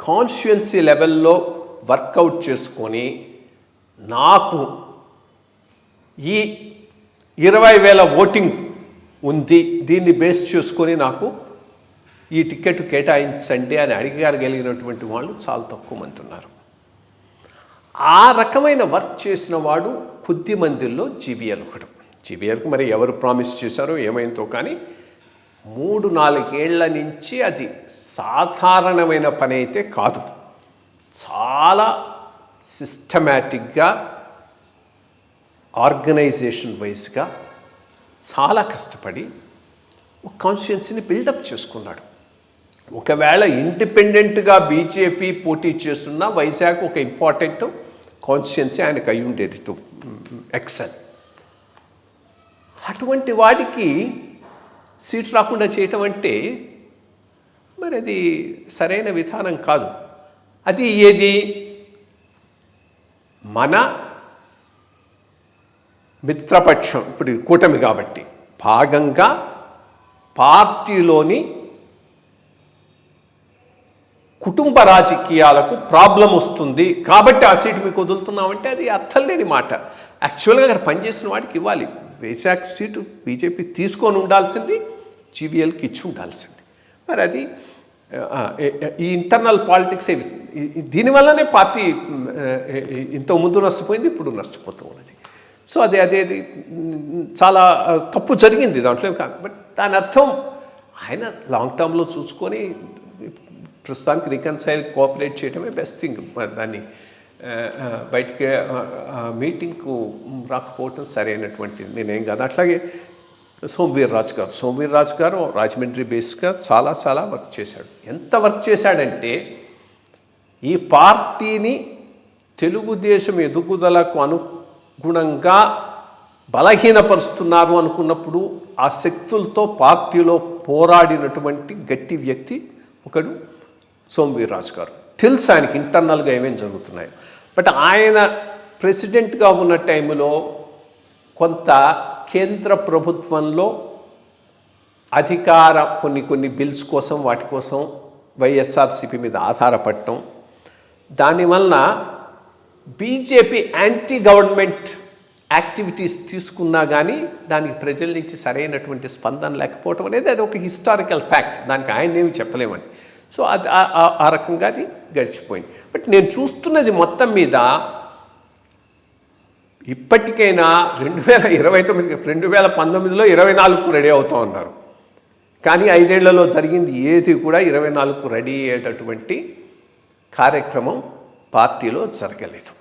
కాన్స్టిట్యుయెన్సీ లెవెల్లో వర్కౌట్ చేసుకొని నాకు ఈ 20,000 ఓటింగ్ ఉంది, దీన్ని బేస్ చేసుకొని నాకు ఈ టికెట్ కేటాయించండి అని అడిగలిగినటువంటి వాళ్ళు చాలా తక్కువ మంది ఉన్నారు. ఆ రకమైన వర్క్ చేసిన వాడు కొద్ది మందిలో జీబీఎల్ ఒకడు. జీబీఎల్కి మరి ఎవరు ప్రామిస్ చేశారో ఏమైందో కానీ 3-4 ఏళ్ల నుంచి అది సాధారణమైన పని అయితే కాదు. చాలా సిస్టమేటిక్గా, ఆర్గనైజేషన్ వైజ్గా చాలా కష్టపడి ఒక కాన్స్టిట్యుయెన్సీని బిల్డప్ చేసుకున్నాడు. ఒకవేళ ఇండిపెండెంట్గా బీజేపీ పోటీ చేస్తున్న వైజాగ్ ఒక ఇంపార్టెంట్ కాన్స్టిట్యుయెన్సీ ఆయనకు అయి ఉండేది టు ఎక్సెల్. అటువంటి వాడికి సీట్ రాకుండా చేయటం అంటే మరి అది సరైన విధానం కాదు. అది ఏది మన మిత్రపక్షం, ఇప్పుడు కూటమి కాబట్టి భాగంగా పార్టీలోని కుటుంబ రాజకీయాలకు ప్రాబ్లం వస్తుంది కాబట్టి ఆ సీటు మీకు వదులుతున్నామంటే అది అర్థం లేని మాట. యాక్చువల్గా అక్కడ పనిచేసిన వాడికి ఇవ్వాలి. వైశాఖ సీటు బీజేపీ తీసుకొని ఉండాల్సింది, జీవీఎల్కి ఇచ్చి ఉండాల్సింది. మరి అది ఈ ఇంటర్నల్ పాలిటిక్స్ దీనివల్లనే పార్టీ ఇంతకుముందు నష్టపోయింది, ఇప్పుడు నష్టపోతూ ఉన్నది. సో అదే చాలా తప్పు జరిగింది దాంట్లో కాదు. బట్ దాని అర్థం ఆయన లాంగ్ టర్మ్లో చూసుకొని ప్రస్తుతానికి రికన్సైల్ కోఆపరేట్ చేయడమే బెస్ట్ థింగ్. దాన్ని బయటికి మీటింగ్కు రాకపోవటం సరైనటువంటి నేనేం కాదు. అట్లాగే సోమవీర్రాజు గారు రాజమండ్రి బేస్గా చాలా వర్క్ చేశాడు. ఎంత వర్క్ చేశాడంటే ఈ పార్టీని తెలుగుదేశం ఎదుగుదలకు అనుగుణంగా బలహీనపరుస్తున్నారు అనుకున్నప్పుడు ఆ శక్తులతో పార్టీలో పోరాడినటువంటి గట్టి వ్యక్తి ఒకడు సోమవీర్రాజు గారు. తెలుసు ఆయనకి ఇంటర్నల్గా ఏమేమి జరుగుతున్నాయో. బట్ ఆయన ప్రెసిడెంట్గా ఉన్న టైంలో కొంత కేంద్ర ప్రభుత్వంలో అధికార కొన్ని బిల్స్ కోసం వాటి కోసం వైఎస్ఆర్సీపీ మీద ఆధారపడటం, దానివలన బీజేపీ యాంటీ గవర్నమెంట్ యాక్టివిటీస్ తీసుకున్నా కానీ దానికి ప్రజల నుంచి సరైనటువంటి స్పందన లేకపోవటం అనేది అది ఒక హిస్టారికల్ ఫ్యాక్ట్. దానికి ఆయన ఏమి చెప్పలేమని. సో అది ఆ రకంగా అది గడిచిపోయింది. బట్ నేను చూస్తున్నది మొత్తం మీద ఇప్పటికైనా 2029 2019లో 24కు రెడీ అవుతూ ఉన్నారు. కానీ 5 ఏళ్లలో జరిగింది ఏది కూడా 24కు రెడీ అయ్యేటటువంటి కార్యక్రమం పార్టీలో జరగలేదు.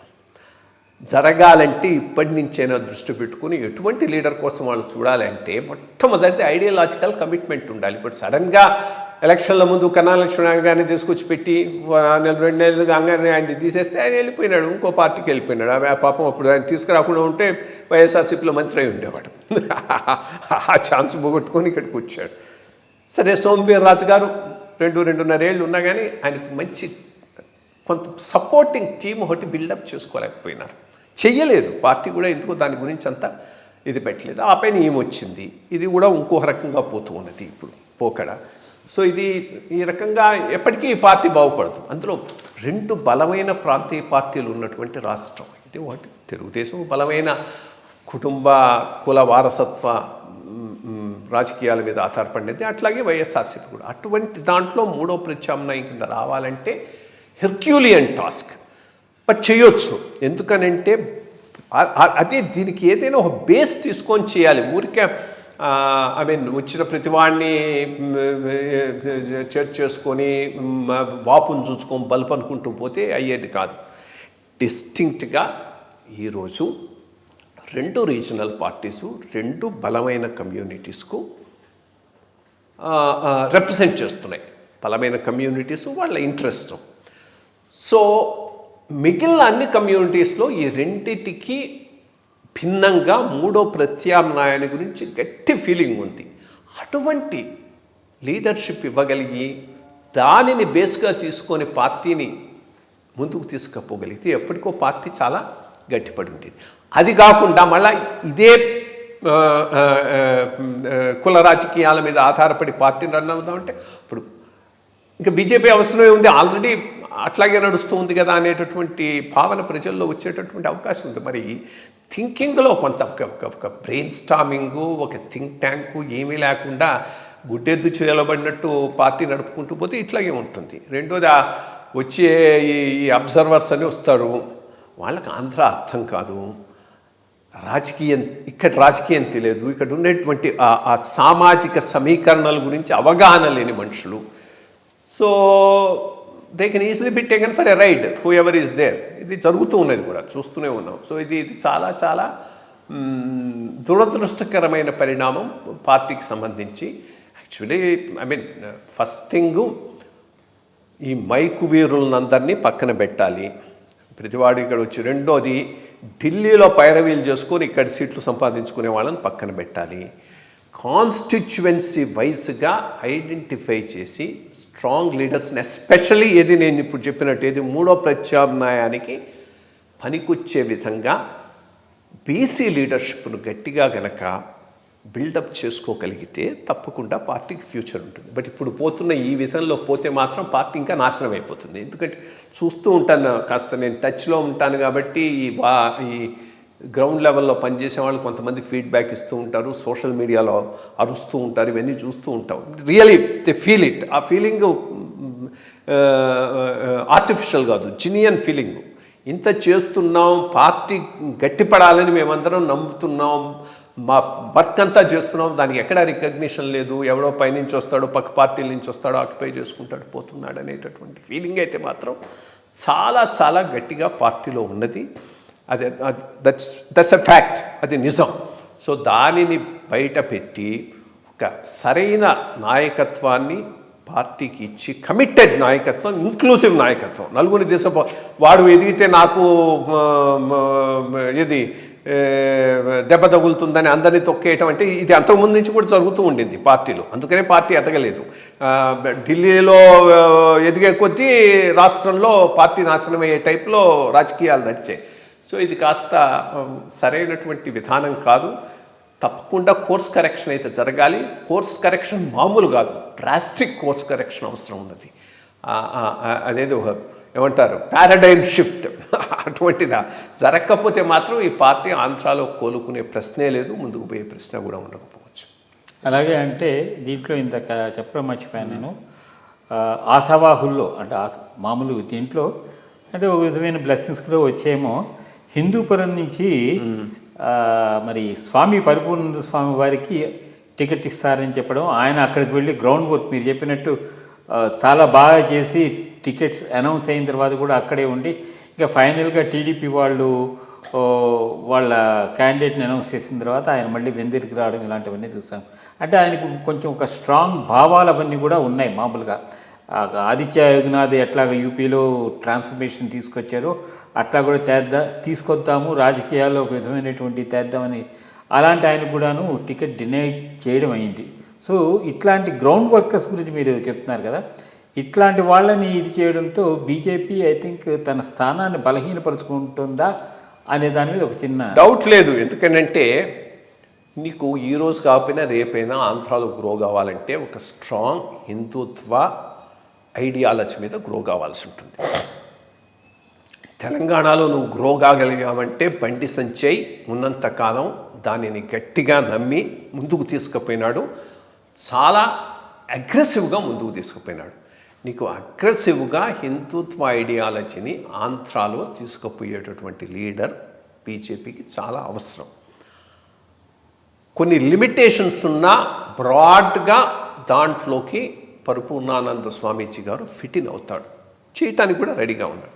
జరగాలంటే ఇప్పటి నుంచైనా దృష్టి పెట్టుకుని ఎటువంటి లీడర్ కోసం వాళ్ళు చూడాలంటే మొట్టమొదటి ఐడియాలజికల్ కమిట్మెంట్ ఉండాలి. ఇప్పుడు సడన్గా ఎలక్షన్ల ముందు కన్నా లక్ష్మీనారాయణ గారిని తీసుకొచ్చి పెట్టి 2 నెలలు కాగానే ఆయన తీసేస్తే ఆయన వెళ్ళిపోయినాడు, ఇంకో పార్టీకి వెళ్ళిపోయినాడు. ఆ పాపం అప్పుడు ఆయన తీసుకురాకుండా ఉంటే వైఎస్ఆర్సీపీలో మంత్రి అయి ఉండేవాడు. ఆ ఛాన్స్ పోగొట్టుకొని ఇక్కడికి వచ్చాడు. సరే, సోమవీర్రాజు గారు 2.5 ఏళ్ళు ఉన్నా కానీ ఆయనకు మంచి కొంత సపోర్టింగ్ టీమ్ ఒకటి బిల్డప్ చేసుకోలేకపోయినారు, చెయ్యలేదు. పార్టీ కూడా ఎందుకో దాని గురించి అంతా ఇది పెట్టలేదు. ఆ పైన ఏమొచ్చింది, ఇది కూడా ఇంకో రకంగా పోతూ ఉన్నది ఇప్పుడు పోకడ. సో ఈ రకంగా ఎప్పటికీ ఈ పార్టీ బాగుపడదు. అందులో 2 బలమైన ప్రాంతీయ పార్టీలు ఉన్నటువంటి రాష్ట్రం ఇది ఒకటి. తెలుగుదేశం బలమైన కుల వారసత్వ రాజకీయాల మీద ఆధారపడినది, అట్లాగే వైఎస్ఆర్సీపీ కూడా. అటువంటి దాంట్లో 3వ ప్రత్యామ్నాయం కింద రావాలంటే హెర్క్యూలియన్ టాస్క్. బట్ చేయొచ్చు. ఎందుకనంటే అదే దీనికి ఏదైనా ఒక బేస్ తీసుకొని చేయాలి. ఊరికే వచ్చిన ప్రతి వాడిని చేసుకొని వాపును చూసుకొని బల్బ్ అనుకుంటూ పోతే అయ్యేది కాదు. డిస్టింక్ట్గా ఈరోజు 2 రీజనల్ పార్టీసు 2 బలమైన కమ్యూనిటీస్కు రిప్రజెంట్ చేస్తున్నాయి. బలమైన కమ్యూనిటీసు వాళ్ళ ఇంట్రెస్ట్. సో మిగిలిన అన్ని కమ్యూనిటీస్లో ఈ రెండిటికి భిన్నంగా 3వ ప్రత్యామ్నాయాన్ని గురించి గట్టి ఫీలింగ్ ఉంది. అటువంటి లీడర్షిప్ ఇవ్వగలిగి దానిని బేస్గా తీసుకొని పార్టీని ముందుకు తీసుకుపోగలిగితే ఎప్పటికో పార్టీ చాలా గట్టిపడి ఉండేది. అది కాకుండా మళ్ళీ ఇదే కుల రాజకీయాల మీద ఆధారపడి పార్టీని రన్ అవుతామంటే ఇప్పుడు ఇంకా బీజేపీ అవసరమే ఉంది, ఆల్రెడీ అట్లాగే నడుస్తూ ఉంది కదా అనేటటువంటి భావన ప్రజల్లో వచ్చేటటువంటి అవకాశం ఉంది. మరి థింకింగ్లో కొంత ఒక బ్రెయిన్ స్టామింగు, ఒక థింక్ ట్యాంకు ఏమీ లేకుండా గుడ్డెద్దు చేయబడినట్టు పార్టీ నడుపుకుంటూ పోతే ఇట్లాగే ఉంటుంది. రెండోది వచ్చే ఈ అబ్జర్వర్స్ అని వస్తారు, వాళ్ళకి ఆంధ్ర అర్థం కాదు, ఇక్కడ రాజకీయం తెలియదు, ఇక్కడ ఉండేటువంటి ఆ సామాజిక సమీకరణల గురించి అవగాహన లేని మనుషులు. So they can easily be taken for a ride whoever is there. ఇది జరుగుతూ ఉన్నది కూడా, చూస్తూనే ఉన్నాం. సో ఇది చాలా చాలా దురదృష్టకరమైన పరిణామం పార్టీకి సంబంధించి. యాక్చువల్లీ ఫస్ట్ థింగు ఈ మైకు వీరులందరినీ పక్కన పెట్టాలి, ప్రతివాడు ఇక్కడ వచ్చి. రెండోది ఢిల్లీలో పైరవీలు చేసుకొని ఇక్కడ సీట్లు సంపాదించుకునే వాళ్ళని పక్కన పెట్టాలి. కాన్స్టిట్యువెన్సీ వైజ్గా ఐడెంటిఫై చేసి స్ట్రాంగ్ లీడర్స్ని, ఎస్పెషల్లీ ఏది నేను ఇప్పుడు చెప్పినట్టు ఏది 3వ ప్రత్యామ్నాయానికి పనికొచ్చే విధంగా బీసీ లీడర్షిప్ను గట్టిగా గనక బిల్డప్ చేసుకోగలిగితే తప్పకుండా పార్టీకి ఫ్యూచర్ ఉంటుంది. బట్ ఇప్పుడు పోతున్న ఈ విధంలో పోతే మాత్రం పార్టీ ఇంకా నాశనం అయిపోతుంది. ఎందుకంటే చూస్తూ ఉంటాను, కాస్త నేను టచ్లో ఉంటాను కాబట్టి ఈ గ్రౌండ్ లెవెల్లో పనిచేసే వాళ్ళు కొంతమంది ఫీడ్బ్యాక్ ఇస్తూ ఉంటారు, సోషల్ మీడియాలో అరుస్తూ ఉంటారు, ఇవన్నీ చూస్తూ ఉంటాం. Really they feel it. ఆ ఫీలింగ్ ఆర్టిఫిషియల్ కాదు, జెన్యూన్ ఫీలింగ్. ఇంత చేస్తున్నాం, పార్టీ గట్టిపడాలని మేమందరం నమ్ముతున్నాం, మా వర్క్ అంతా చేస్తున్నాం, దానికి ఎక్కడా రికగ్నిషన్ లేదు, ఎవడో పైనుంచి వస్తాడో పక్క పార్టీల నుంచి వస్తాడో ఆక్యుపై చేసుకుంటాడు పోతున్నాడు అనేటటువంటి ఫీలింగ్ అయితే మాత్రం చాలా చాలా గట్టిగా పార్టీలో ఉన్నది. అదే దట్స్ ఎ ఫ్యాక్ట్, అది నిజం. సో దానిని బయట పెట్టి ఒక సరైన నాయకత్వాన్ని పార్టీకి ఇచ్చి, కమిటెడ్ నాయకత్వం, ఇంక్లూసివ్ నాయకత్వం, నలుగురి దేశ వాడు ఎదిగితే నాకు ఇది దెబ్బ తగులుతుందని అందరినీ తొక్కేయటం అంటే ఇది అంతకుముందు నుంచి కూడా జరుగుతూ ఉండింది పార్టీలో. అందుకనే పార్టీ ఎదగలేదు. ఢిల్లీలో ఎదిగే కొద్దీ రాష్ట్రంలో పార్టీ నాశనం అయ్యే టైప్లో రాజకీయాలు నడిచాయి. సో ఇది కాస్త సరైనటువంటి విధానం కాదు. తప్పకుండా కోర్స్ కరెక్షన్ అయితే జరగాలి. కోర్స్ కరెక్షన్ మామూలు కాదు, డ్రాస్టిక్ కోర్స్ కరెక్షన్ అవసరం ఉన్నది. అనేది ఏమంటారు, పారాడైమ్ షిఫ్ట్ అటువంటిదా జరగకపోతే మాత్రం ఈ పార్టీ ఆంధ్రాలో కోలుకునే ప్రశ్నే లేదు, ముందుకు పోయే ప్రశ్న కూడా ఉండకపోవచ్చు. అలాగే అంటే దీంట్లో ఇంతక చెప్పడం మర్చిపోయాను నేను. ఆశావాహుల్లో అంటే మామూలు దీంట్లో అంటే ఒక విధమైన బ్లెస్సింగ్స్ కూడా వచ్చేమో. హిందూపురం నుంచి మరి స్వామి పరిపూర్ణానంద స్వామి వారికి టికెట్ ఇస్తారని చెప్పడం, ఆయన అక్కడికి వెళ్ళి గ్రౌండ్ వర్క్ మీరు చెప్పినట్టు చాలా బాగా చేసి టికెట్స్ అనౌన్స్ అయిన తర్వాత కూడా అక్కడే ఉండి ఇంకా ఫైనల్గా టీడీపీ వాళ్ళు వాళ్ళ క్యాండిడేట్ని అనౌన్స్ చేసిన తర్వాత ఆయన మళ్ళీ వెందిరికి రావడం ఇలాంటివన్నీ చూసాం. అంటే ఆయనకు కొంచెం ఒక స్ట్రాంగ్ భావాలు అవన్నీ కూడా ఉన్నాయి. మామూలుగా ఆదిత్య యోగినాథ్ ఎట్లాగ యూపీలో ట్రాన్స్ఫర్మేషన్ తీసుకొచ్చారో అట్లా కూడా తీసుకొద్దాము రాజకీయాల్లో ఒక విధమైనటువంటి తేద్దామని, అలాంటి ఆయన కూడాను టికెట్ డినై చేయడం అయింది. సో ఇట్లాంటి గ్రౌండ్ వర్కర్స్ గురించి మీరు చెప్తున్నారు కదా, ఇట్లాంటి వాళ్ళని ఇది చేయడంతో బీజేపీ ఐ థింక్ తన స్థానాన్ని బలహీనపరుచుకుంటుందా అనే దాని మీద ఒక చిన్న డౌట్ లేదు. ఎందుకంటే నీకు ఈరోజు కాకపోయినా రేపైనా ఆంధ్రాలో గ్రో కావాలంటే ఒక స్ట్రాంగ్ హిందుత్వ ఐడియాలజీ మీద గ్రో కావాల్సి ఉంటుంది. తెలంగాణలో నువ్వు గ్రో కాగలిగావంటే బండి సంజయ్ ఉన్నంతకాలం దానిని గట్టిగా నమ్మి ముందుకు తీసుకుపోయినాడు, చాలా అగ్రెసివ్గా ముందుకు తీసుకుపోయినాడు. నీకు అగ్రెసివ్గా హిందుత్వ ఐడియాలజీని ఆంధ్రాలో తీసుకుపోయేటటువంటి లీడర్ బీజేపీకి చాలా అవసరం. కొన్ని లిమిటేషన్స్ ఉన్నా బ్రాడ్గా దాంట్లోకి పరిపూర్ణానంద స్వామీజీ గారు ఫిట్ ఇన్ అవుతాడు, చేయటానికి కూడా రెడీగా ఉన్నాడు.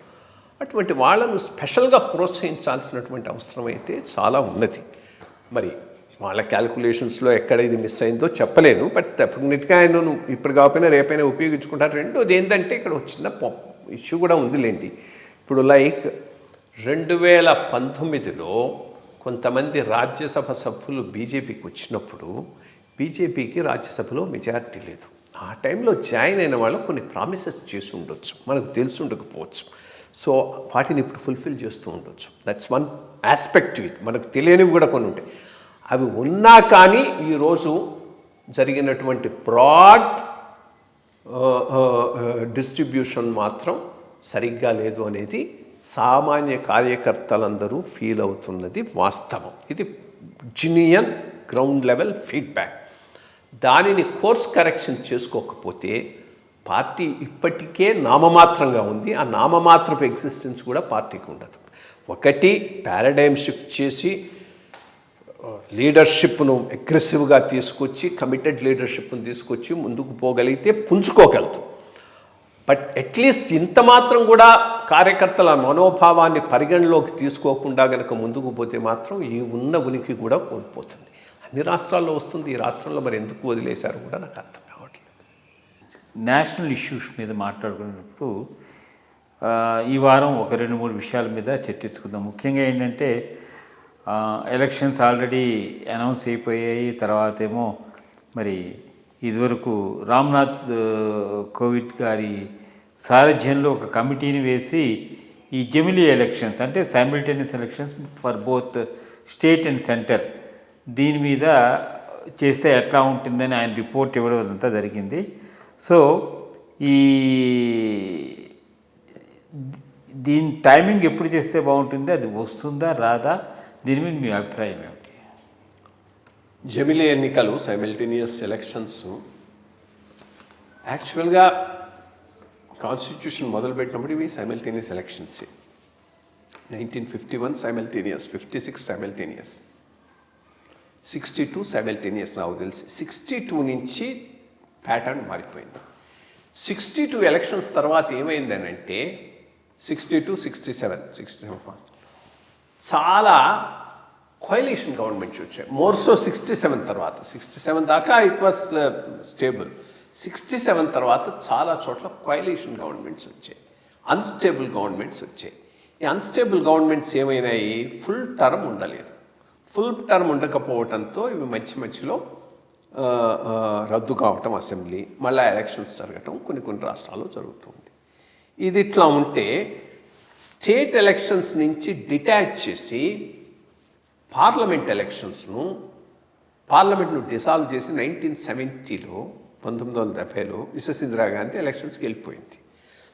అటువంటి వాళ్ళను స్పెషల్గా ప్రోత్సహించాల్సినటువంటి అవసరం అయితే చాలా ఉన్నది. మరి వాళ్ళ క్యాలిక్యులేషన్స్లో ఎక్కడ ఇది మిస్ అయిందో చెప్పలేను, బట్ డెఫినెట్గా ఆయన ఇప్పుడు కాకపోయినా రేపైనా ఉపయోగించుకుంటారు. రెండోది ఏంటంటే ఇక్కడ ఒక చిన్న ఇష్యూ కూడా ఉందిలేండి. ఇప్పుడు లైక్ 2019లో కొంతమంది రాజ్యసభ సభ్యులు బీజేపీకి వచ్చినప్పుడు బీజేపీకి రాజ్యసభలో మెజారిటీ లేదు. ఆ టైంలో జాయిన్ అయిన వాళ్ళు కొన్ని ప్రామిసెస్ చేసి ఉండొచ్చు, మనకు తెలిసి ఉండకపోవచ్చు. సో వాటిని ఇప్పుడు ఫుల్ఫిల్ చేస్తూ ఉండొచ్చు. That's one aspect it. మనకు తెలియనివి కూడా కొన్ని ఉంటాయి. అవి ఉన్నా కానీ ఈరోజు జరిగినటువంటి బ్రాడ్ డిస్ట్రిబ్యూషన్ మాత్రం సరిగ్గా లేదు అనేది సామాన్య కార్యకర్తలందరూ ఫీల్ అవుతున్నది వాస్తవం. ఇది జెన్యూన్ గ్రౌండ్ లెవెల్ ఫీడ్బ్యాక్. దానిని కోర్స్ కరెక్షన్ చేసుకోకపోతే పార్టీ ఇప్పటికే నామమాత్రంగా ఉంది. ఆ నామమాత్రపు ఎగ్జిస్టెన్స్ కూడా పార్టీకి ఉండదు. ఒకటి పారాడైమ్ షిఫ్ట్ చేసి లీడర్షిప్ను అగ్రెసివ్గా తీసుకొచ్చి, కమిటెడ్ లీడర్షిప్ను తీసుకొచ్చి ముందుకు పోగలిగితే పుంజుకోగలుగుతాం. బట్ అట్లీస్ట్ ఇంత మాత్రం కూడా కార్యకర్తల మనోభావాన్ని పరిగణలోకి తీసుకోకుండా కనుక ముందుకు పోతే మాత్రం ఈ ఉన్న ఉనికి కూడా కోల్పోతుంది. అన్ని రాష్ట్రాల్లో వస్తుంది, ఈ రాష్ట్రంలో మరి ఎందుకు వదిలేశారు కూడా నాకు అర్థం కావట్లేదు. నేషనల్ ఇష్యూస్ మీద మాట్లాడుకున్నప్పుడు ఈ వారం ఒక 2-3 విషయాల మీద చర్చించుకుందాం. ముఖ్యంగా ఏంటంటే ఎలక్షన్స్ ఆల్రెడీ అనౌన్స్ అయిపోయాయి. తర్వాత ఏమో మరి ఇదివరకు రామ్నాథ్ కోవింద్ గారి సారథ్యంలో ఒక కమిటీని వేసి ఈ జమిలీ ఎలక్షన్స్ అంటే simultaneous elections for both state and centre దీని మీద చేస్తే ఎట్లా ఉంటుందని ఆయన రిపోర్ట్ ఇవ్వడం అంతా జరిగింది. సో ఈ దీని టైమింగ్ ఎప్పుడు చేస్తే బాగుంటుంది, అది వస్తుందా రాదా, దీని మీద మీ అభిప్రాయం ఏమిటి? జమిలీ ఎన్నికలు సైమల్టేనియస్ ఎలక్షన్స్ యాక్చువల్గా కాన్స్టిట్యూషన్ మొదలుపెట్టినప్పుడు ఇవి సైమల్టేనియస్ ఎలక్షన్సే. 1951 simultaneous, 56 simultaneous, 62 simultaneous. నాకు తెలిసి 62 నుంచి ప్యాటర్న్ మారిపోయింది. 62 ఎలక్షన్స్ తర్వాత ఏమైందనంటే 62, 67 చాలా కోయలేషన్ గవర్నమెంట్స్ వచ్చాయి. మోర్ సో 67 తర్వాత, 67 దాకా ఇట్ వాస్ స్టేబుల్. 67 తర్వాత చాలా చోట్ల కోయలేషన్ గవర్నమెంట్స్ వచ్చాయి, అన్స్టేబుల్ గవర్నమెంట్స్ వచ్చాయి. ఈ అన్స్టేబుల్ గవర్నమెంట్స్ ఏమైనాయి, ఫుల్ టర్మ్ ఉండలేదు. ఫుల్ టర్మ్ ఉండకపోవడంతో ఇవి మధ్యలో రద్దు కావటం, అసెంబ్లీ మళ్ళీ ఎలక్షన్స్ జరగటం కొన్ని రాష్ట్రాల్లో జరుగుతుంది. ఇది ఇట్లా ఉంటే స్టేట్ ఎలక్షన్స్ నుంచి డిటాచ్ చేసి పార్లమెంట్ను డిసాల్వ్ చేసి 1970లో 1970లో మిసెస్ ఇందిరాగాంధీ ఎలక్షన్స్కి వెళ్ళిపోయింది.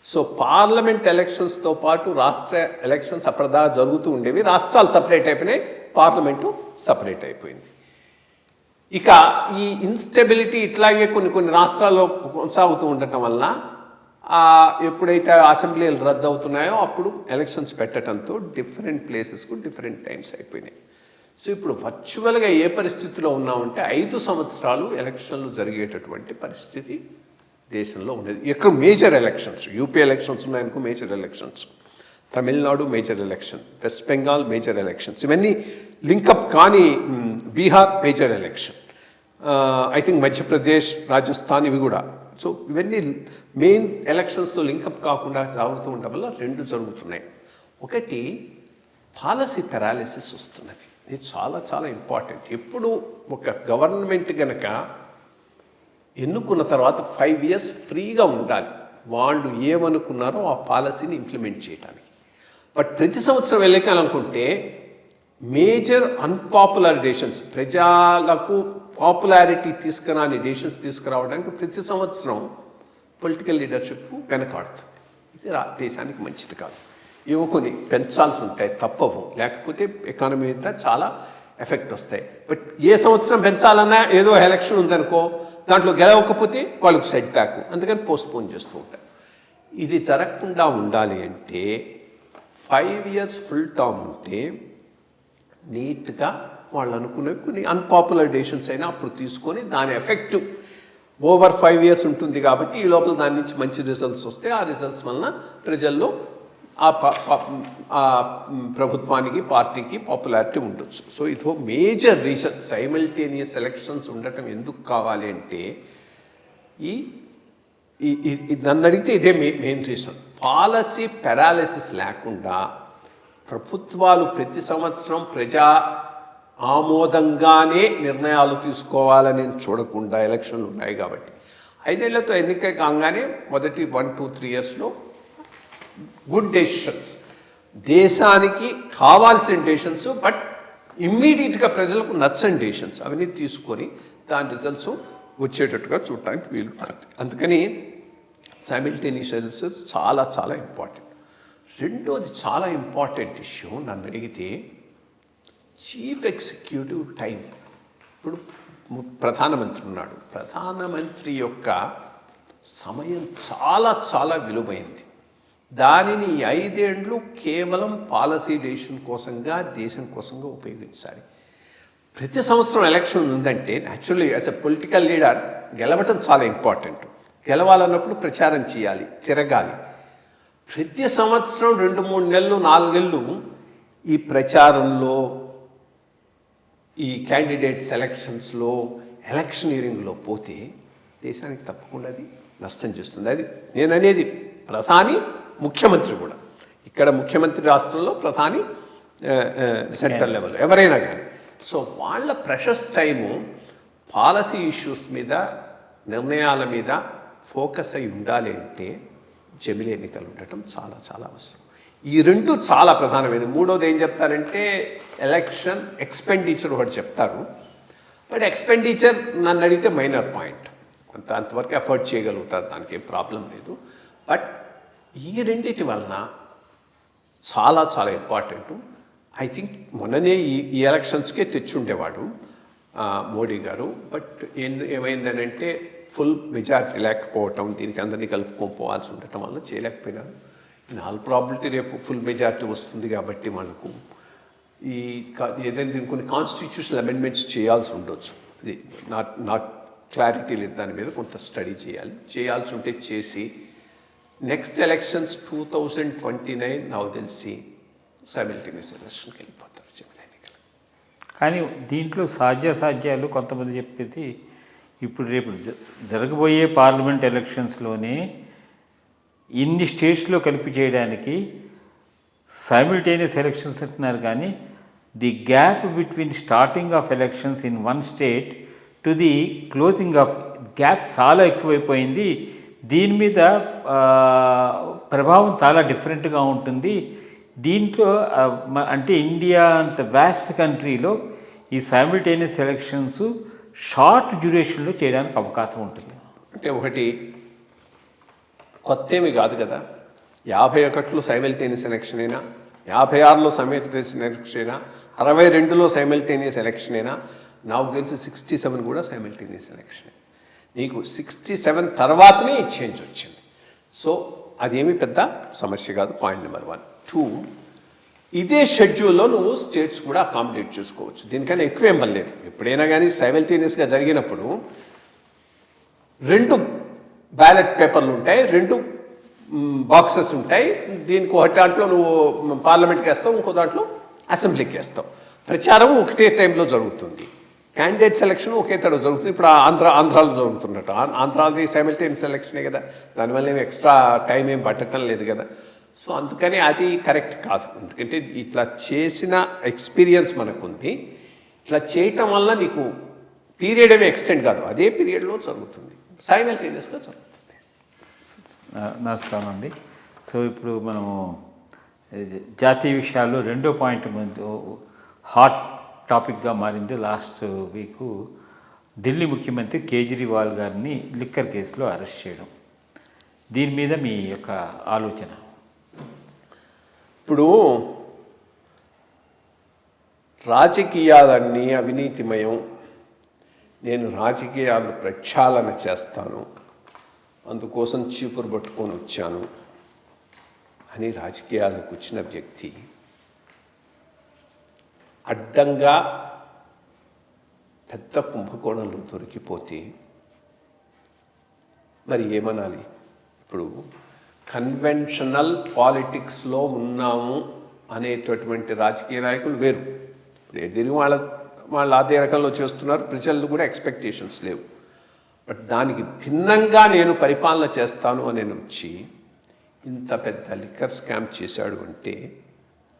సో పార్లమెంట్ ఎలక్షన్స్తో పాటు రాష్ట్ర ఎలక్షన్స్ అప్పటిదా జరుగుతూ ఉండేవి. రాష్ట్రాలు సపరేట్ అయిపోయినాయి, పార్లమెంటు సపరేట్ అయిపోయింది. ఇక ఈ ఇన్స్టెబిలిటీ ఇట్లాగే కొన్ని రాష్ట్రాల్లో కొనసాగుతూ ఉండటం వల్ల ఎప్పుడైతే అసెంబ్లీలు రద్దు అవుతున్నాయో అప్పుడు ఎలక్షన్స్ పెట్టడంతో డిఫరెంట్ ప్లేసెస్కు డిఫరెంట్ టైమ్స్ అయిపోయినాయి. సో ఇప్పుడు వర్చువల్గా ఏ పరిస్థితిలో ఉన్నామంటే 5 సంవత్సరాలు ఎలక్షన్లు జరిగేటటువంటి పరిస్థితి దేశంలో ఉండేది. ఇక్కడ మేజర్ ఎలక్షన్స్, యూపీ ఎలక్షన్స్ ఉన్నాయనుకో major elections, Tamil Nadu major election, West Bengal major elections, ఇవన్నీ లింకప్ కానీ Bihar major election, I think Madhya Pradesh, Rajasthan ఇవి కూడా. సో ఇవన్నీ మెయిన్ ఎలక్షన్స్తో లింకప్ కాకుండా సాగుతూ ఉండడం వల్ల 2 జరుగుతున్నాయి. ఒకటి పాలసీ పెరాలిసిస్ వస్తున్నది. ఇది చాలా ఇంపార్టెంట్. ఎప్పుడు ఒక గవర్నమెంట్ కనుక ఎన్నుకున్న తర్వాత 5 years ఫ్రీగా ఉండాలి, వాళ్ళు ఏమనుకున్నారో ఆ పాలసీని ఇంప్లిమెంట్ చేయడానికి. బట్ ప్రతి సంవత్సరం వెళ్ళాలనుకుంటే మేజర్ అన్పాపులర్ డెసిషన్స్, ప్రజలకు పాపులారిటీ తీసుకురాని డెసిషన్స్ తీసుకురావడానికి ప్రతి సంవత్సరం పొలిటికల్ లీడర్షిప్ వెనకాడుతుంది. ఇది దేశానికి మంచిది కాదు. ఏవో కొన్ని పెంచాల్సి ఉంటాయి, తప్పవు, లేకపోతే ఎకానమీ మీద చాలా ఎఫెక్ట్ వస్తాయి. బట్ ఏ సంవత్సరం పెంచాలన్నా ఏదో ఎలక్షన్ ఉందనుకో, దాంట్లో గెలవకపోతే వాళ్ళకు సెట్ బ్యాక్, అందుకని పోస్ట్పోన్ చేస్తూ ఉంటారు. ఇది జరగకుండా ఉండాలి అంటే 5 years ఫుల్ టర్మ్ ఉంటే నీట్గా వాళ్ళు అనుకునే కొన్ని అన్పాపులర్ డెసిషన్స్ అయినా అప్పుడు తీసుకొని దాని ఎఫెక్ట్ ఓవర్ 5 years ఉంటుంది. కాబట్టి ఈ లోపల దాని నుంచి మంచి రిజల్ట్స్ వస్తే ఆ రిజల్ట్స్ వలన ప్రజల్లో ఆ ప్రభుత్వానికి, పార్టీకి పాపులారిటీ ఉండొచ్చు. సో ఇదో మేజర్ రీజన్ సైమల్టేనియస్ ఎలక్షన్స్ ఉండటం ఎందుకు కావాలి అంటే నన్ను అడిగితే ఇదే మెయిన్ రీజన్. పాలసీ పెరాలిసిస్ లేకుండా ప్రభుత్వాలు ప్రతి సంవత్సరం ప్రజా ఆమోదంగానే నిర్ణయాలు తీసుకోవాలని చూడకుండా ఎలక్షన్లు ఉన్నాయి. కాబట్టి 5 ఏళ్లతో ఎన్నిక కాగానే మొదటి 1-2-3 yearsలో గుడ్ డెసిషన్స్, దేశానికి కావాల్సిన డెసిషన్స్, బట్ ఇమ్మీడియట్గా ప్రజలకు నచ్చని డెసిషన్స్ అవన్నీ తీసుకొని దాని రిజల్ట్స్ వచ్చేటట్టుగా చూడటానికి వీలు. అందుకని సైమల్టేనియస్ ఎలక్షన్స్ చాలా ఇంపార్టెంట్. రెండోది చాలా ఇంపార్టెంట్ ఇష్యూ నన్ను అడిగితే చీఫ్ ఎగ్జిక్యూటివ్ టైం. ఇప్పుడు ప్రధానమంత్రి ఉన్నాడు, ప్రధానమంత్రి యొక్క సమయం చాలా విలువైంది. దానిని 5 ఏళ్ళు కేవలం పాలసీ డెసిషన్ కోసంగా, దేశం కోసంగా ఉపయోగించాలి. ప్రతి సంవత్సరం ఎలక్షన్ ఉందంటే naturally as a political leader గెలవటం చాలా ఇంపార్టెంట్. గెలవాలన్నప్పుడు ప్రచారం చేయాలి, తిరగాలి. ప్రతి సంవత్సరం 2-3 నెలలు 4 నెలలు ఈ ప్రచారంలో, ఈ క్యాండిడేట్ సెలక్షన్స్లో, ఎలక్షనీరింగ్లో పోతే దేశానికి తప్పకుండా అది నష్టం చేస్తుంది. అది నేను అనేది ప్రధాని, ముఖ్యమంత్రి కూడా. ఇక్కడ ముఖ్యమంత్రి రాష్ట్రంలో, ప్రధాని సెంట్రల్ లెవెల్, ఎవరైనా కానీ. సో వాళ్ళ ప్రెషస్ టైము పాలసీ ఇష్యూస్ మీద, నిర్ణయాల మీద ఫోకస్ అయి ఉండాలి అంటే జమిలీ ఎన్నికలు ఉండటం చాలా అవసరం. ఈ 2 చాలా ప్రధానమైనవి. మూడోది ఏం చెప్తారంటే ఎలక్షన్ ఎక్స్పెండిచర్ ఒకటి చెప్తారు. బట్ ఎక్స్పెండిచర్ నన్ను అడిగితే మైనర్ పాయింట్, అంతవరకు ఎఫర్ట్ చేయగలుగుతారు, దానికి ఏం ప్రాబ్లం లేదు. బట్ ఈ రెండింటి వలన చాలా చాలా ఇంపార్టెంట్. ఐ థింక్ మొన్ననే ఈ ఎలక్షన్స్కే తెచ్చుండేవాడు మోడీ గారు. బట్ ఏమైందనంటే ఫుల్ మెజారిటీ లేకపోవటం, దీనికి అందరినీ కలుపుకోపోవాల్సి ఉండటం వల్ల చేయలేకపోయినారు. ఇన్ ఆల్ ప్రాబిలిటీ రేపు ఫుల్ మెజారిటీ వస్తుంది కాబట్టి మనకు ఏదైనా దీనికి కొన్ని కాన్స్టిట్యూషనల్ అమెండ్మెంట్స్ చేయాల్సి ఉండొచ్చు. ఇది నాకు క్లారిటీ లేదు, దాని మీద కొంత స్టడీ చేయాల్సి ఉంటే చేసి నెక్స్ట్ ఎలక్షన్స్ 2029 నాకు తెలిసి సైమిల్టేనియస్ ఎలక్షన్కి వెళ్ళిపోతారు జమిలి ఎన్నికలు. కానీ దీంట్లో సాధ్యాలు కొంతమంది చెప్పేది ఇప్పుడు రేపు జరగబోయే పార్లమెంట్ ఎలక్షన్స్లోనే ఇన్ని స్టేట్స్లో కలిపి చేయడానికి సైమిల్టేనియస్ ఎలక్షన్స్ అంటున్నారు. కానీ the gap between starting of elections in one state to the closing of gap చాలా ఎక్కువైపోయింది. దీని మీద ప్రభావం చాలా డిఫరెంట్గా ఉంటుంది. దీంట్లో అంటే ఇండియా అంత వ్యాస్ట్ కంట్రీలో ఈ సైమిల్టేనియస్ ఎలక్షన్స్ షార్ట్ డ్యూరేషన్లో చేయడానికి అవకాశం ఉంటుంది. అంటే ఒకటి కొత్త ఏమి కాదు కదా, 51లో సైమిల్టేనియస్ ఎలక్షన్ అయినా, 56లో సైమిల్టేనియస్ ఎలక్షన్ అయినా, 62లో సైమిల్టేనియస్ ఎలక్షన్ అయినా, నాకు తెలిసి 67 కూడా సైమిల్టేనియస్ ఎలక్షన్. నీకు 67 తర్వాతనే ఈ చేంజ్ వచ్చింది. సో అదేమి పెద్ద సమస్య కాదు. Point number 1. 2, ఇదే షెడ్యూల్లో నువ్వు స్టేట్స్ కూడా అకామిడేట్ చేసుకోవచ్చు, దీనికన్నా ఎక్కువ ఏం పర్లేదు. ఎప్పుడైనా కానీ సైమిల్టేనియస్గా జరిగినప్పుడు 2 బ్యాలెట్ పేపర్లు ఉంటాయి, 2 బాక్సెస్ ఉంటాయి. దీనికి ఒక దాంట్లో నువ్వు పార్లమెంట్కి వేస్తావు, ఇంకో దాంట్లో అసెంబ్లీకి వేస్తావు. ప్రచారం ఒకటే టైంలో జరుగుతుంది, క్యాండిడేట్ సెలక్షన్ ఒకే తడ జరుగుతుంది. ఇప్పుడు ఆంధ్రాలో జరుగుతున్నట్టు, ఆంధ్రాది సైమిల్టేనియస్ ఎలక్షనే కదా, దానివల్ల ఏమి ఎక్స్ట్రా టైం ఏం పట్టడం లేదు కదా. సో అందుకని అది కరెక్ట్ కాదు. ఎందుకంటే ఇట్లా చేసిన ఎక్స్పీరియన్స్ మనకుంది. ఇట్లా చేయటం వల్ల నీకు పీరియడ్ ఏమి ఎక్స్టెండ్ కాదు, అదే పీరియడ్లో జరుగుతుంది, సైమిల్టేనియస్గా జరుగుతుంది. నమస్కారం అండి. సో ఇప్పుడు మనము జాతీయ విషయాల్లో రెండో పాయింట్ హాట్ టాపిక్గా మారింది. లాస్ట్ వీక్ ఢిల్లీ ముఖ్యమంత్రి కేజ్రీవాల్ గారిని లిక్కర్ కేసులో అరెస్ట్ చేయడం, దీని మీద మీ యొక్క ఆలోచన? ఇప్పుడు రాజకీయాలన్నీ అవినీతిమయం, నేను రాజకీయాలు ప్రక్షాళన చేస్తాను, అందుకోసం చీపురు పట్టుకొని వచ్చాను అని రాజకీయాలకు వచ్చిన వ్యక్తి అడ్డంగా పెద్ద కుంభకోణంలో దొరికిపోతే మరి ఏమనాలి? ఇప్పుడు కన్వెన్షనల్ పాలిటిక్స్లో ఉన్నాము అనేటటువంటి రాజకీయ నాయకులు వేరు. ఇప్పుడు ఎదిరి వాళ్ళు అదే రకంలో చేస్తున్నారు, ప్రజలు కూడా ఎక్స్పెక్టేషన్స్ లేవు. బట్ దానికి భిన్నంగా నేను పరిపాలన చేస్తాను అని వచ్చి ఇంత పెద్ద లిక్కర్ స్కామ్ చేశాడు అంటే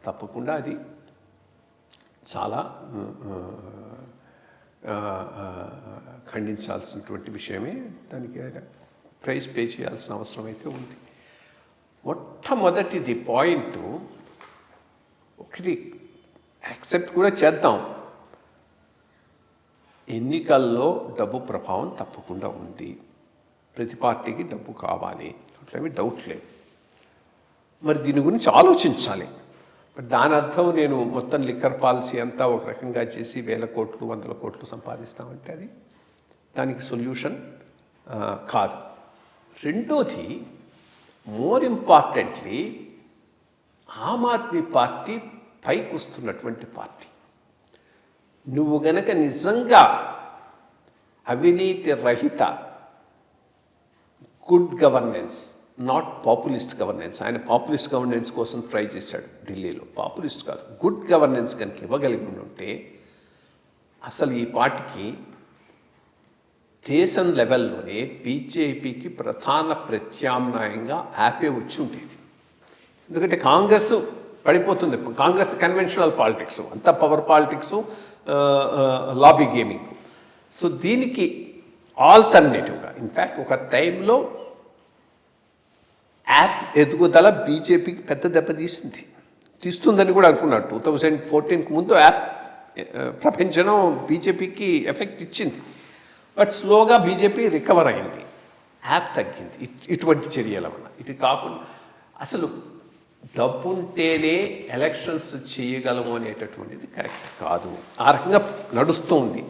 తప్పకుండా అది చాలా ఖండించాల్సినటువంటి విషయమే. దానికి ప్రైజ్ పే చేయాల్సిన అవసరం అయితే ఉంది. మొట్టమొదటిది పాయింట్ ఒకటి యాక్సెప్ట్ కూడా చేద్దాం, ఎన్నికల్లో డబ్బు ప్రభావం తప్పకుండా ఉంది, ప్రతి పార్టీకి డబ్బు కావాలి, అట్లేమి డౌట్ లేదు. మరి దీని గురించి ఆలోచించాలి. బట్ దాని అర్థం నేను మొత్తం లిక్కర్ పాలసీ అంతా ఒక రకంగా చేసి 1000 కోట్లు 100 కోట్లు సంపాదిస్తామంటే అది దానికి సొల్యూషన్ కాదు. రెండోది, more importantly, Aam Aadmi party పైకి వస్తున్నటువంటి పార్టీ. నువ్వు గనక నిజంగా అవినీతి రహిత good governance, not populist governance, ఆయన పాపులిస్ట్ గవర్నెన్స్ కోసం ట్రై చేశాడు ఢిల్లీలో, పాపులిస్ట్ కాదు, గుడ్ గవర్నెన్స్ కనుక ఇవ్వగలిగి ఉంటే అసలు ఈ పార్టీకి దేశం లెవెల్లోనే బీజేపీకి ప్రధాన ప్రత్యామ్నాయంగా యాపే వచ్చి ఉండేది. ఎందుకంటే కాంగ్రెస్ పడిపోతుంది, కాంగ్రెస్ కన్వెన్షనల్ పాలిటిక్స్ అంతా power politics, lobby gaming. So దీనికి ఆల్టర్నేటివ్గా ఇన్ఫ్యాక్ట్ ఒక టైంలో యాప్ ఎదుగుదల బీజేపీకి పెద్ద దెబ్బ తీస్తుందని కూడా అనుకున్నాడు. 2014కు ముందు యాప్ ప్రపంచం బీజేపీకి ఎఫెక్ట్ ఇచ్చింది. బట్ స్లోగా బీజేపీ రికవర్ అయింది, యాప్ తగ్గింది ఇటువంటి చర్యల వల్ల. ఇది కాకుండా అసలు డబ్బుంటేనే ఎలక్షన్స్ చేయగలము అనేటటువంటిది కరెక్ట్ కాదు. ఆ రకంగా నడుస్తుంది.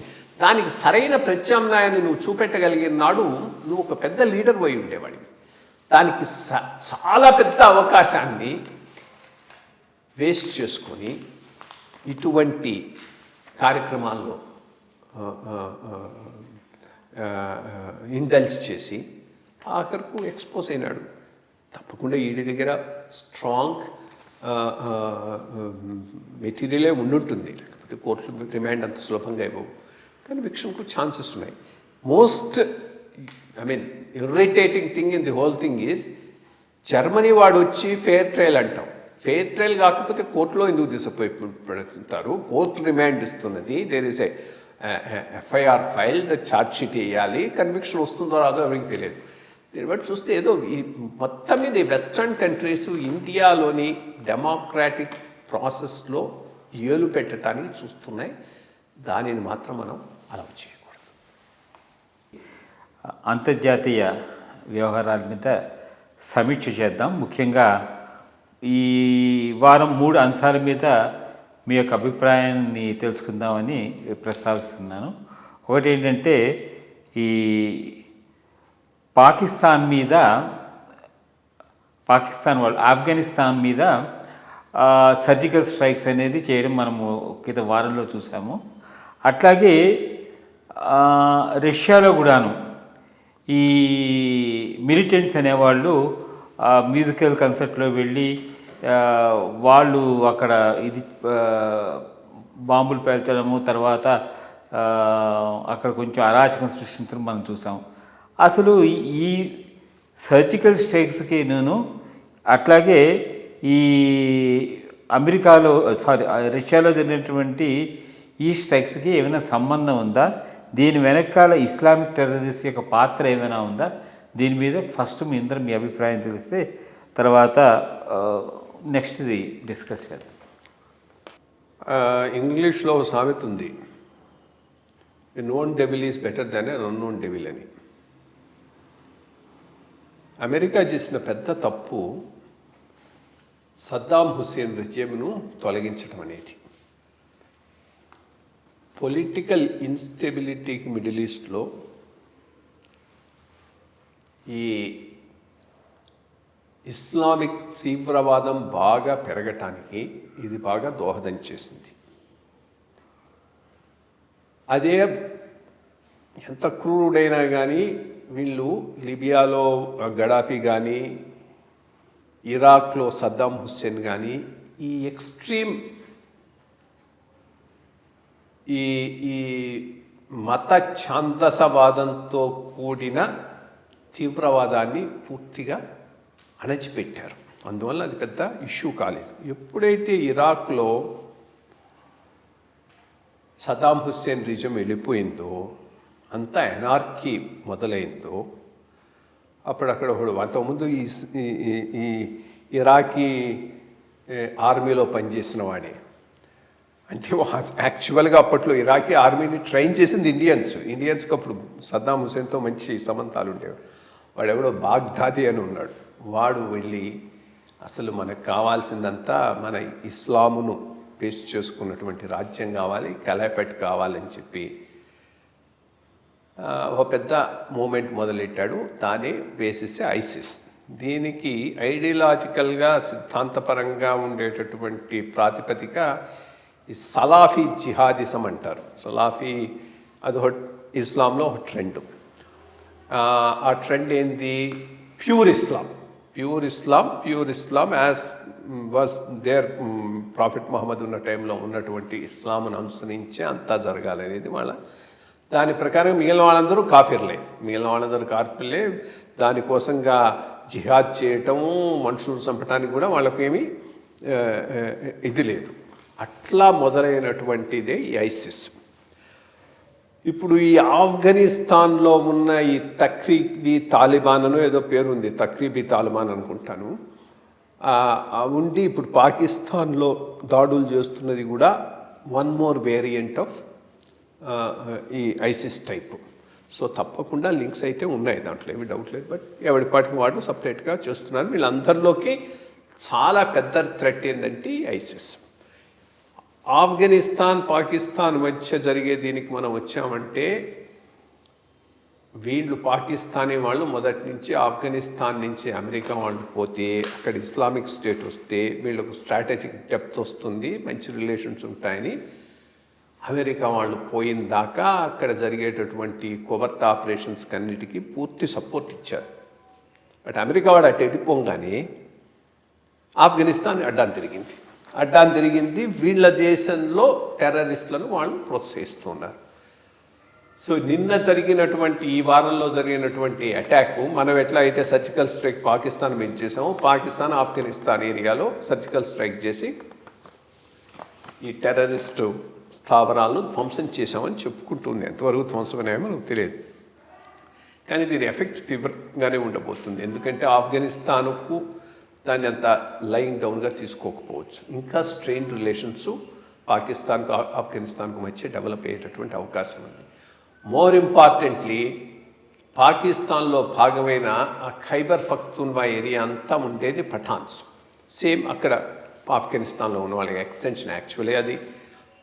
దానికి సరైన ప్రత్యామ్నాయాన్ని నువ్వు చూపెట్టగలిగిన నాడు నువ్వు ఒక పెద్ద లీడర్ పోయి ఉండేవాడివి. దానికి చాలా పెద్ద అవకాశాన్ని వేస్ట్ చేసుకొని ఇటువంటి కార్యక్రమాల్లో ఇండల్జ్ చేసి ఆఖరకు ఎక్స్పోజ్ అయినాడు. తప్పకుండా ఈడి దగ్గర స్ట్రాంగ్ మెటీరియలే ఉండుంటుంది, లేకపోతే కోర్టు రిమాండ్ అంత సులభంగా ఇవ్వవు. కన్విక్షన్కు ఛాన్సెస్ ఉన్నాయి. Most irritating thing in the whole thing is Germany వాడు వచ్చి ఫెయిర్ ట్రయల్ అంటాం. ఫెయిర్ ట్రయల్ కాకపోతే కోర్టులో ఎందుకు తీసుకుపోతారు? కోర్టు రిమాండ్ ఇస్తున్నది, there is FIR file, charge sheet వేయాలి, కన్విక్షన్ వస్తుందో రాదో ఎవరికి తెలియదు. దీన్ని బట్టి చూస్తే ఏదో ఈ మొత్తం మీద వెస్ట్రన్ కంట్రీస్ ఇండియాలోని డెమోక్రాటిక్ ప్రాసెస్లో ఏలు పెట్టడానికి చూస్తున్నాయి. దానిని మాత్రం మనం అలౌ చేయకూడదు. అంతర్జాతీయ వ్యవహారాల మీద సమీక్ష చేద్దాం. ముఖ్యంగా ఈ వారం 3 అంశాల మీద మీ యొక్క అభిప్రాయాన్ని తెలుసుకుందామని ప్రస్తావిస్తున్నాను. ఒకటి ఏంటంటే, ఈ పాకిస్తాన్ వాళ్ళు ఆఫ్ఘనిస్తాన్ మీద సర్జికల్ స్ట్రైక్స్ అనేది చేయడం మనము గత వారంలో చూసాము. అట్లాగే రష్యాలో కూడాను ఈ మిలిటెంట్స్ అనేవాళ్ళు మ్యూజికల్ కన్సర్ట్లో వెళ్ళి వాళ్ళు అక్కడ ఇది బాంబులు పేల్చడము, తర్వాత అక్కడ కొంచెం అరాచకం సృష్టించడం మనం చూసాం. అసలు ఈ సర్జికల్ స్ట్రైక్స్కి అట్లాగే ఈ రష్యాలో జరిగినటువంటి ఈ స్ట్రైక్స్కి ఏమైనా సంబంధం ఉందా? దీని వెనకాల ఇస్లామిక్ టెర్రరిస్ట్ యొక్క పాత్ర ఏమైనా ఉందా? దీని మీద ఫస్ట్ మీ అభిప్రాయం తెలిస్తే తర్వాత నెక్స్ట్ది డిస్కస్ చేద్దాం. ఇంగ్లీష్లో సామెత ఉంది, ఎ known devil is better than N unknown devil అని. అమెరికా చేసిన పెద్ద తప్పు సద్దాం హుస్సేన్ రెజిమ్ను తొలగించడం అనేది. పొలిటికల్ ఇన్స్టెబిలిటీకి మిడిల్ ఈస్ట్లో ఈ ఇస్లామిక్ తీవ్రవాదం బాగా పెరగటానికి ఇది బాగా దోహదం చేసింది. అదే ఎంత క్రూరుడైనా కానీ వీళ్ళు లిబియాలో గడాఫీ కానీ, ఇరాక్లో సద్దాం హుస్సేన్ కానీ ఈ ఎక్స్ట్రీమ్ ఈ మత ఛాందసవాదంతో కూడిన తీవ్రవాదాన్ని పూర్తిగా అణచిపెట్టారు. అందువల్ల అది పెద్ద ఇష్యూ కాలేదు. ఎప్పుడైతే ఇరాక్లో సద్దాం హుస్సేన్ రిజిమ్ వెళ్ళిపోయిందో, అంతా ఎనార్కీ మొదలైందో, అప్పుడు అక్కడ అంతకుముందు ఈ ఇరాకీ ఆర్మీలో పనిచేసిన వాడే, అంటే యాక్చువల్గా అప్పట్లో ఇరాకీ ఆర్మీని ట్రైన్ చేసింది ఇండియన్స్కి అప్పుడు సద్దాం హుస్సేన్తో మంచి సంబంధాలు ఉండేవి. వాడెవడో బాగ్దాది అని ఉన్నాడు. వాడు వెళ్ళి అసలు మనకు కావాల్సిందంతా మన ఇస్లామును బేస్ చేసుకున్నటువంటి రాజ్యం కావాలి, ఖిలాఫత్ కావాలని చెప్పి ఒక పెద్ద మూమెంట్ మొదలెట్టాడు. దాని బేసిస్ ఐసిస్. దీనికి ఐడియలాజికల్గా సిద్ధాంతపరంగా ఉండేటటువంటి ప్రాతిపదిక ఈ సలాఫీ జిహాదిజం అంటారు. సలాఫీ అదొక ఇస్లాంలో ఒక ట్రెండ్. ఆ ట్రెండ్ ఏంది? Pure Islam as was there. Prophet Muhammad ఉన్న టైంలో ఉన్నటువంటి ఇస్లాంను అనుసరించే అంతా జరగాలనేది వాళ్ళ. దాని ప్రకారం మిగిలిన వాళ్ళందరూ కాఫిర్లే. దానికోసంగా జిహాద్ చేయటము, మనుషులు చంపటానికి కూడా వాళ్ళకు ఏమీ ఇది లేదు. అట్లా మొదలైనటువంటిదే ఈ ఐసిస్. ఇప్పుడు ఈ ఆఫ్ఘనిస్తాన్లో ఉన్న ఈ తక్రీబీ తాలిబాన్ అనో ఏదో పేరు ఉంది, తక్రీబీ తాలిబాన్ అనుకుంటాను, ఉండి ఇప్పుడు పాకిస్తాన్లో దాడులు చేస్తున్నది కూడా వన్ మోర్ వేరియంట్ ఆఫ్ ఈ ఐసిస్ టైపు. సో తప్పకుండా లింక్స్ అయితే ఉన్నాయి, దాంట్లో ఏమి డౌట్ లేదు. బట్ ఎవరి పాటికి వాడు సపరేట్గా చేస్తున్నారు. వీళ్ళందరిలోకి చాలా పెద్ద థ్రెట్ ఏంటంటే ఐసిస్. ఆఫ్ఘనిస్తాన్ పాకిస్తాన్ మధ్య జరిగే దీనికి మనం వచ్చామంటే వీళ్ళు పాకిస్తానీ వాళ్ళు మొదటి నుంచి ఆఫ్ఘనిస్తాన్ నుంచి అమెరికా వాళ్ళు పోతే అక్కడ ఇస్లామిక్ స్టేట్ వస్తే వీళ్ళకు స్ట్రాటజిక్ డెప్త్ వస్తుంది, మంచి రిలేషన్స్ ఉంటాయని అమెరికా వాళ్ళు పోయిన దాకా అక్కడ జరిగేటటువంటి కోవర్ట్ ఆపరేషన్స్కి అన్నిటికీ పూర్తి సపోర్ట్ ఇచ్చారు. బట్ అమెరికా వాడు అటు వెళ్ళిపోగానే ఆఫ్ఘనిస్తాన్ అడ్డాన్ని తిరిగింది. వీళ్ళ దేశంలో టెర్రరిస్టులను వాళ్ళు ప్రోత్సహిస్తున్నారు. సో నిన్న జరిగినటువంటి ఈ వారంలో జరిగినటువంటి అటాక్ మనం ఎట్లా అయితే సర్జికల్ స్ట్రైక్ పాకిస్తాన్ మీద చేసామో పాకిస్తాన్ ఆఫ్ఘనిస్తాన్ ఏరియాలో సర్జికల్ స్ట్రైక్ చేసి ఈ టెర్రరిస్టు స్థావరాలను ధ్వంసం చేశామని చెప్పుకుంటుంది. ఎంతవరకు ధ్వంసమనేమో నాకు తెలియదు, కానీ దీని ఎఫెక్ట్ తీవ్రంగానే ఉండబోతుంది. ఎందుకంటే ఆఫ్ఘనిస్తాన్కు దాన్ని అంత లయింగ్ డౌన్గా తీసుకోకపోవచ్చు. ఇంకా స్ట్రెయిన్ రిలేషన్స్ పాకిస్తాన్కు ఆఫ్ఘనిస్తాన్కు మధ్య డెవలప్ అయ్యేటటువంటి అవకాశం ఉంది. మోర్ ఇంపార్టెంట్లీ పాకిస్తాన్లో భాగమైన ఆ ఖైబర్ పఖ్తూన్వా ఏరియా అంతా ఉండేది పఠాన్స్. సేమ్ అక్కడ ఆఫ్ఘనిస్తాన్లో ఉన్న వాళ్ళకి ఎక్స్టెన్షన్. యాక్చువల్లీ అది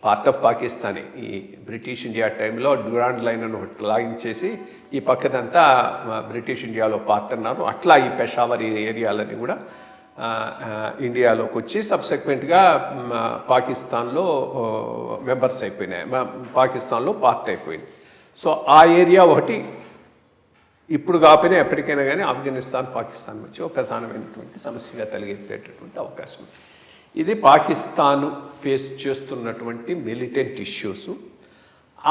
పార్ట్ ఆఫ్ పాకిస్తానే. ఈ బ్రిటిష్ ఇండియా టైంలో డ్యూరాండ్ లైన్ అని ఒకటి లాగించేసి ఈ పక్కదంతా బ్రిటిష్ ఇండియాలో పార్ట్ అన్నారు. అట్లా ఈ పెషావర్ ఏరియాలని కూడా ఇండియాలోకి వచ్చి సబ్సెక్వెంట్గా పాకిస్తాన్లో మెంబర్స్ అయిపోయినాయి, పాకిస్తాన్లో పార్ట్ అయిపోయింది. సో ఆ ఏరియా ఒకటి ఇప్పుడు కాకపోయినా ఎప్పటికైనా కానీ ఆఫ్ఘనిస్తాన్ పాకిస్తాన్ మధ్య ఒక ప్రధానమైనటువంటి సమస్యగా తలెత్తేటటువంటి అవకాశం ఉంది. ఇది పాకిస్తాన్ ఫేస్ చేస్తున్నటువంటి మిలిటెంట్ ఇష్యూస్.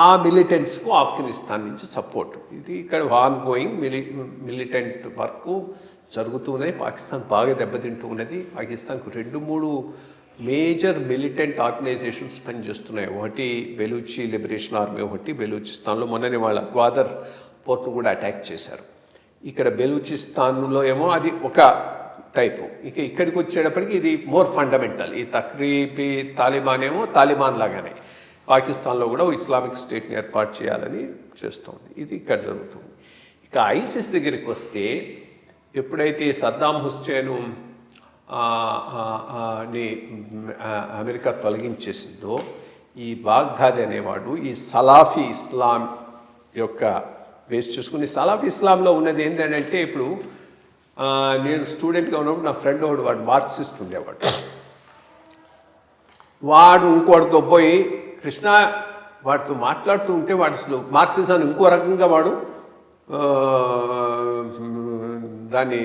ఆ మిలిటెంట్స్కు ఆఫ్ఘనిస్తాన్ నుంచి సపోర్ట్. ఇది ఇక్కడ ఆన్ గోయింగ్ మిలిటెంట్ వర్క్ జరుగుతున్నది. పాకిస్తాన్ బాగా దెబ్బతింటూ ఉన్నది. పాకిస్తాన్కు 2-3 మేజర్ మిలిటెంట్ ఆర్గనైజేషన్స్ పనిచేస్తున్నాయి. ఒకటి బెలూచి లిబరేషన్ ఆర్మీ, ఒకటి బెలూచిస్తాన్లో మొన్ననే వాళ్ళ గ్వాదర్ పోర్ట్ను కూడా అటాక్ చేశారు. ఇక్కడ బెలూచిస్తాన్లో ఏమో అది ఒక టైపు, ఇక ఇక్కడికి వచ్చేటప్పటికి ఇది మోర్ ఫండమెంటల్. ఈ తక్రీబీ తాలిబాన్ ఏమో తాలిబాన్ లాగానే పాకిస్తాన్లో కూడా ఇస్లామిక్ స్టేట్ని ఏర్పాటు చేయాలని చేస్తోంది. ఇది ఇక్కడ జరుగుతుంది. ఇక ఐసిస్ దగ్గరికి వస్తే ఎప్పుడైతే సద్దాం హుస్సేను ని అమెరికా తొలగించేసిందో ఈ బాగ్దాది అనేవాడు ఈ సలాఫీ ఇస్లాం యొక్క బేస్ చూసుకుని, సలాఫీ ఇస్లాంలో ఉన్నది ఏంటంటే ఇప్పుడు నేను స్టూడెంట్గా ఉన్నప్పుడు నా ఫ్రెండ్ వాడు మార్క్సిస్ట్ ఉండేవాడు. వాడు ఇంకోటితో పోయి కృష్ణ వాడితో మాట్లాడుతూ ఉంటే వాడు అసలు మార్క్సిజాన్ని ఇంకో రకంగా వాడు దాన్ని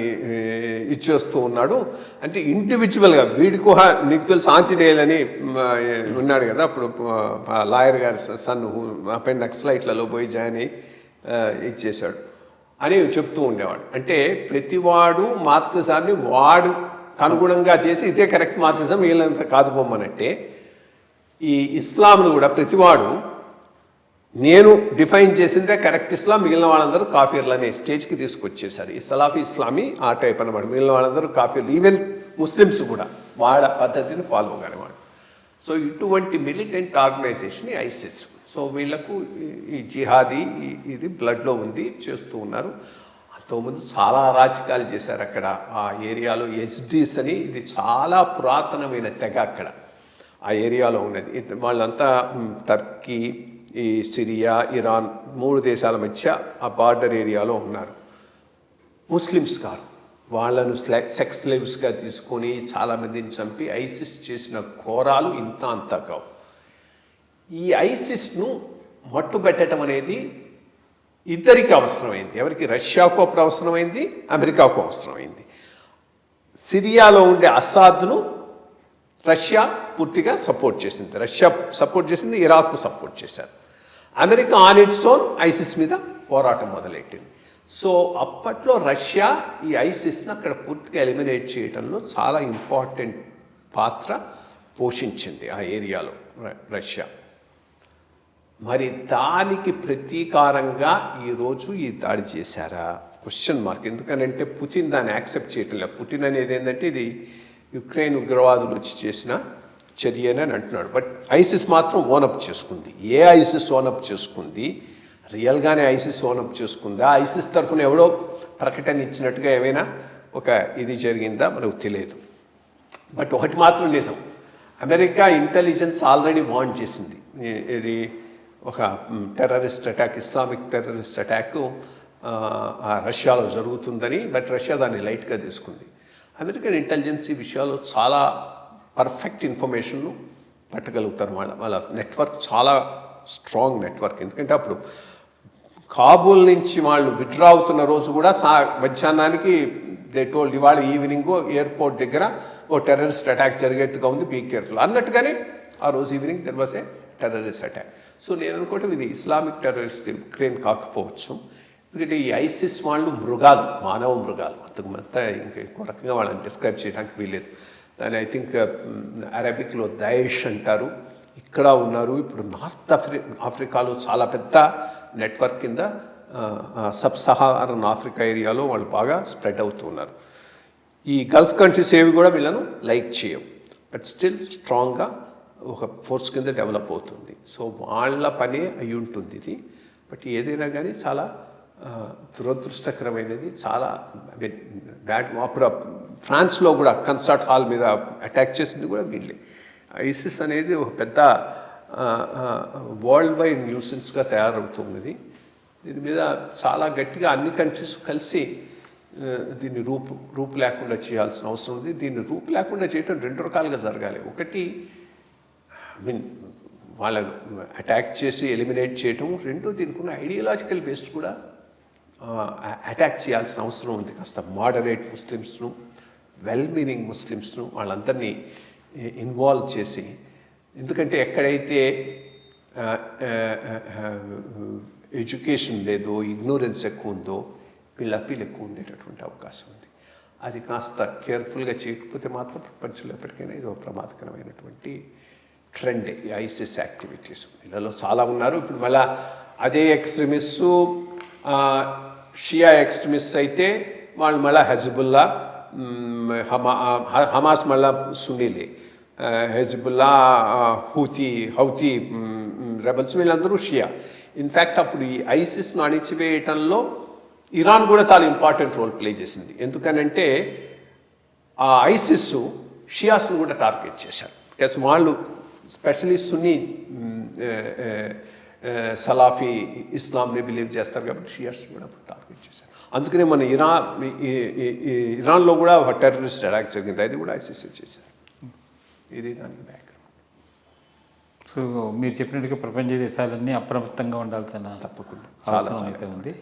ఇచ్చేస్తూ ఉన్నాడు. అంటే ఇండివిజువల్గా వీడికి నీకు తెలుసు ఆంజనేయులని ఉన్నాడు కదా, అప్పుడు లాయర్ గారి సన్ పై నక్సలైట్లలో పోయి జాయిన్ అయ్యి ఇచ్చేశాడు అని చెప్తూ ఉండేవాడు. అంటే ప్రతివాడు మార్క్సిజాన్ని వాడు అనుగుణంగా చేసి ఇదే కరెక్ట్ మార్క్సిజం, వీళ్ళంతా కాదు బొమ్మనంటే ఈ ఇస్లాంను కూడా ప్రతివాడు నేను డిఫైన్ చేసిందే కరెక్ట్ ఇస్లాం, మిగిలిన వాళ్ళందరూ కాఫీర్లు అనే స్టేజ్కి తీసుకొచ్చేసారు. ఈ సలాఫీ ఇస్లామీ ఆ టైప్ అనమాట. మిగిలిన వాళ్ళందరూ కాఫీర్లు, ఈవెన్ ముస్లిమ్స్ కూడా వాళ్ళ పద్ధతిని ఫాలో కానివాడు. సో ఇటువంటి మిలిటెంట్ ఆర్గనైజేషన్ ఐసిస్. సో వీళ్ళకు ఈ జిహాదీ ఇది బ్లడ్లో ఉంది, చేస్తూ ఉన్నారు. అంతకుముందు చాలా అరాచకాలు చేశారు అక్కడ ఆ ఏరియాలో. ఎస్డీస్ అని ఇది చాలా పురాతనమైన తెగ అక్కడ ఆ ఏరియాలో ఉన్నది. వాళ్ళంతా టర్కీ, ఈ సిరియా, ఇరాన్ 3 దేశాల మధ్య ఆ బార్డర్ ఏరియాలో ఉన్నారు. ముస్లిమ్స్ కాదు, వాళ్ళను సెక్స్ స్లేవ్స్గా తీసుకొని చాలామందిని చంపి ఐసిస్ చేసిన ఘోరాలు ఇంత అంతా కావు. ఈ ఐసిస్ను మట్టుబెట్టడం అనేది ఇద్దరికి అవసరమైంది. ఎవరికి? రష్యాకు అప్పుడు అవసరమైంది, అమెరికాకు అవసరమైంది. సిరియాలో ఉండే అసాద్ను రష్యా పూర్తిగా సపోర్ట్ చేసింది. రష్యా సపోర్ట్ చేసింది, ఇరాక్ సపోర్ట్ చేశారు. America on its own ISIS మీద పోరాటం మొదలెట్టింది. సో అప్పట్లో రష్యా ఈ ఐసిస్ని అక్కడ పూర్తిగా ఎలిమినేట్ చేయడంలో చాలా ఇంపార్టెంట్ పాత్ర పోషించింది ఆ ఏరియాలో రష్యా. మరి దానికి ప్రతీకారంగా ఈరోజు ఈ దాడి చేశారా? Question mark. ఎందుకనంటే పుతిన్ దాన్ని యాక్సెప్ట్ చేయటం లేదు. పుతిన్ అనేది ఏంటంటే ఇది యుక్రెయిన్ ఉగ్రవాదులు వచ్చి చేసిన చర్య అని అంటున్నాడు. బట్ ఐసిస్ మాత్రం ఓనప్ చేసుకుంది. ఏ ఐసిస్ ఓనప్ చేసుకుంది? రియల్గానే ఐసిస్ ఓనప్ చేసుకుందా? ఐసిస్ తరఫున ఎవడో ప్రకటన ఇచ్చినట్టుగా ఏమైనా ఒక ఇది జరిగిందా మనకు తెలియదు. బట్ ఒకటి మాత్రం నిజం, అమెరికా ఇంటెలిజెన్స్ ఆల్రెడీ వార్న్ చేసింది. ఇది ఒక terrorist attack, Islamic terrorist attack రష్యాలో జరుగుతుందని. బట్ రష్యా దాన్ని లైట్గా తీసుకుంది. అమెరికన్ ఇంటెలిజెన్స్ ఈ విషయాల్లో చాలా పర్ఫెక్ట్ ఇన్ఫర్మేషన్ను పట్టగలుగుతారు. వాళ్ళ నెట్వర్క్ చాలా స్ట్రాంగ్ నెట్వర్క్. ఎందుకంటే అప్పుడు కాబూల్ నుంచి వాళ్ళు విత్డ్రా అవుతున్న రోజు కూడా మధ్యాహ్నానికి దే టోల్డ్ ఇవాళ ఈవినింగ్ ఎయిర్పోర్ట్ దగ్గర ఓ టెర్రరిస్ట్ అటాక్ జరిగేట్టుగా ఉంది, బీ కేర్ఫుల్ అన్నట్టుగానే ఆ రోజు evening there was a terrorist attack. So నేను అనుకోవటం ఇది ఇస్లామిక్ టెర్రరిస్ట్ యుక్రెయిన్ కాకపోవచ్చు. ఎందుకంటే ఈ ఐసిస్ వాళ్ళు మృగాలు, మానవ మృగాలు. అంతకుమంతా ఇంకా ఇంకో రకంగా వాళ్ళని డిస్క్రైబ్ చేయడానికి వీల్లేదు. దాన్ని ఐ థింక్ అరబిక్లో దాయిష్ అంటారు. ఇక్కడ ఉన్నారు. ఇప్పుడు నార్త్ ఆఫ్రికాలో చాలా పెద్ద నెట్వర్క్ కింద సబ్ సహారన్ ఆఫ్రికా ఏరియాలో వాళ్ళు బాగా స్ప్రెడ్ అవుతున్నారు. ఈ గల్ఫ్ కంట్రీస్ ఏవి కూడా వీళ్ళను లైక్ చేయవు. బట్ స్టిల్ స్ట్రాంగ్గా ఒక ఫోర్స్ కింద డెవలప్ అవుతుంది. సో వాళ్ళ పని అయి ఉంటుంది ఇది. బట్ ఏదైనా కానీ చాలా దురదృష్టకరమైనది. చాలా బ్యాడ్. అప్పుడు ఫ్రాన్స్లో కూడా కన్సర్ట్ హాల్ మీద అటాక్ చేసింది కూడా వీళ్ళే. ఐసిస్ అనేది ఒక పెద్ద వరల్డ్ వైడ్ న్యూసెన్స్గా తయారవుతున్నది. దీని మీద చాలా గట్టిగా అన్ని కంట్రీస్ కలిసి దీన్ని రూపు లేకుండా చేయాల్సిన అవసరం ఉంది. దీన్ని రూపు లేకుండా చేయటం రెండు రకాలుగా జరగాలి. ఒకటి వాళ్ళను అటాక్ చేసి ఎలిమినేట్ చేయటం, రెండు దీనికి ఉన్న ఐడియాలజికల్ బేస్డ్ కూడా అటాక్ చేయాల్సిన అవసరం ఉంది. కాస్త మోడరేట్ ముస్లిమ్స్ను, వెల్ మీనింగ్ ముస్లిమ్స్ను వాళ్ళందరినీ ఇన్వాల్వ్ చేసి, ఎందుకంటే ఎక్కడైతే ఎడ్యుకేషన్ లేదో, ఇగ్నోరెన్స్ ఎక్కువ ఉందో వీళ్ళ అప్పీల్ ఎక్కువ ఉండేటటువంటి అవకాశం ఉంది. అది కాస్త కేర్ఫుల్గా చేయకపోతే మాత్రం ప్రపంచంలో ఎప్పటికైనా ఇది ఒక ప్రమాదకరమైనటువంటి ట్రెండ్. ఈ ఐసిస్ యాక్టివిటీస్ వీళ్ళలో చాలా ఉన్నారు. ఇప్పుడు మళ్ళీ అదే ఎక్స్ట్రీమిస్టు షియా ఎక్స్ట్రీమిస్ట్ అయితే వాళ్ళు మళ్ళీ హెజ్బుల్లా, హమాస్ మళ్ళా సున్నీలే, హెజ్బుల్లా, హౌతీ రెబల్స్ వీళ్ళందరూ షియా. ఇన్ఫ్యాక్ట్ అప్పుడు ఈ ఐసిస్ను అణిచివేయటంలో ఇరాన్ కూడా చాలా ఇంపార్టెంట్ రోల్ ప్లే చేసింది. ఎందుకనంటే ఆ ఐసిస్ షియాస్ను కూడా టార్గెట్ చేశారు. బికాస్ వాళ్ళు స్పెషలీ సున్నీ సలాఫీ ఇస్లాంని బిలీవ్ చేస్తారు కాబట్టి షియాస్ని కూడా టార్గెట్ చేశారు. అందుకనే మన ఇరాన్లో కూడా ఒక టెర్రరిస్ట్ అటాక్ జరిగింది, అది కూడా ఐసిస్ చేశారు. ఇది దానికి బ్యాక్గ్రౌండ్. సో మీరు చెప్పినట్టుగా ప్రపంచ దేశాలన్నీ అప్రమత్తంగా ఉండాల్సిన తప్పకుండా అవసరం అయితే ఉంది.